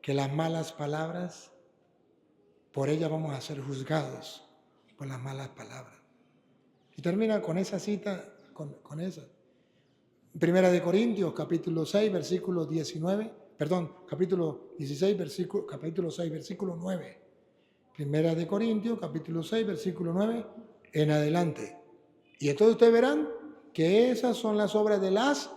que las malas palabras, por ellas vamos a ser juzgados, por las malas palabras. Y termina con esa cita, con esa. Primera de Corintios, capítulo 6, versículo 19, capítulo 16, capítulo 6, versículo 9. Primera de Corintios, capítulo 6, versículo 9, en adelante. Y entonces ustedes verán que esas son las obras de las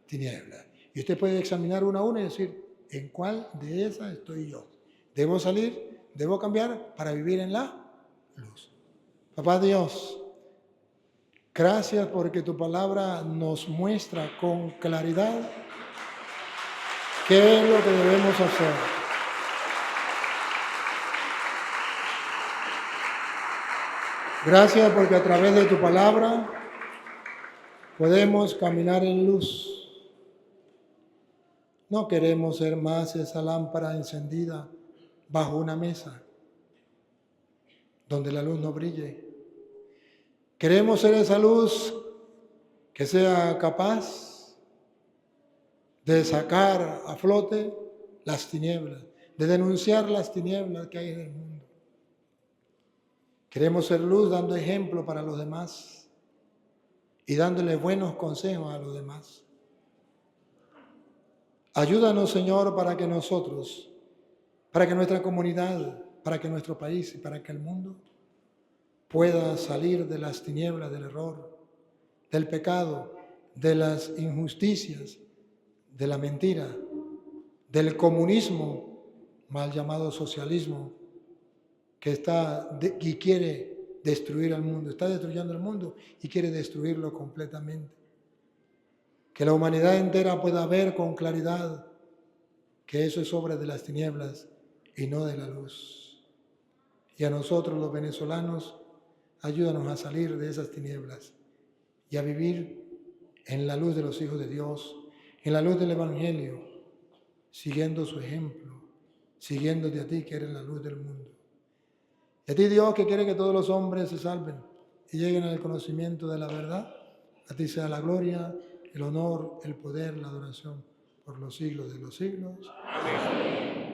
tinieblas. Y usted puede examinar una a una y decir, ¿en cuál de esas estoy yo? ¿Debo salir? ¿Debo cambiar para vivir en la luz? Papá Dios, gracias porque tu palabra nos muestra con claridad qué es lo que debemos hacer. Gracias porque a través de tu palabra podemos caminar en luz. No queremos ser más esa lámpara encendida bajo una mesa donde la luz no brille. Queremos ser esa luz que sea capaz de sacar a flote las tinieblas, de denunciar las tinieblas que hay en el mundo. Queremos ser luz dando ejemplo para los demás y dándole buenos consejos a los demás. Ayúdanos, Señor, para que nosotros, para que nuestra comunidad, para que nuestro país y para que el mundo pueda salir de las tinieblas del error, del pecado, de las injusticias, de la mentira, del comunismo, mal llamado socialismo, que y quiere destruir al mundo, está destruyendo el mundo y quiere destruirlo completamente. Que la humanidad entera pueda ver con claridad que eso es obra de las tinieblas y no de la luz. Y a nosotros los venezolanos, ayúdanos a salir de esas tinieblas y a vivir en la luz de los hijos de Dios, en la luz del Evangelio, siguiendo su ejemplo, siguiéndote a ti que eres la luz del mundo. Y a ti, Dios, que quiere que todos los hombres se salven y lleguen al conocimiento de la verdad, a ti sea la gloria, el honor, el poder, la adoración por los siglos de los siglos. Amén.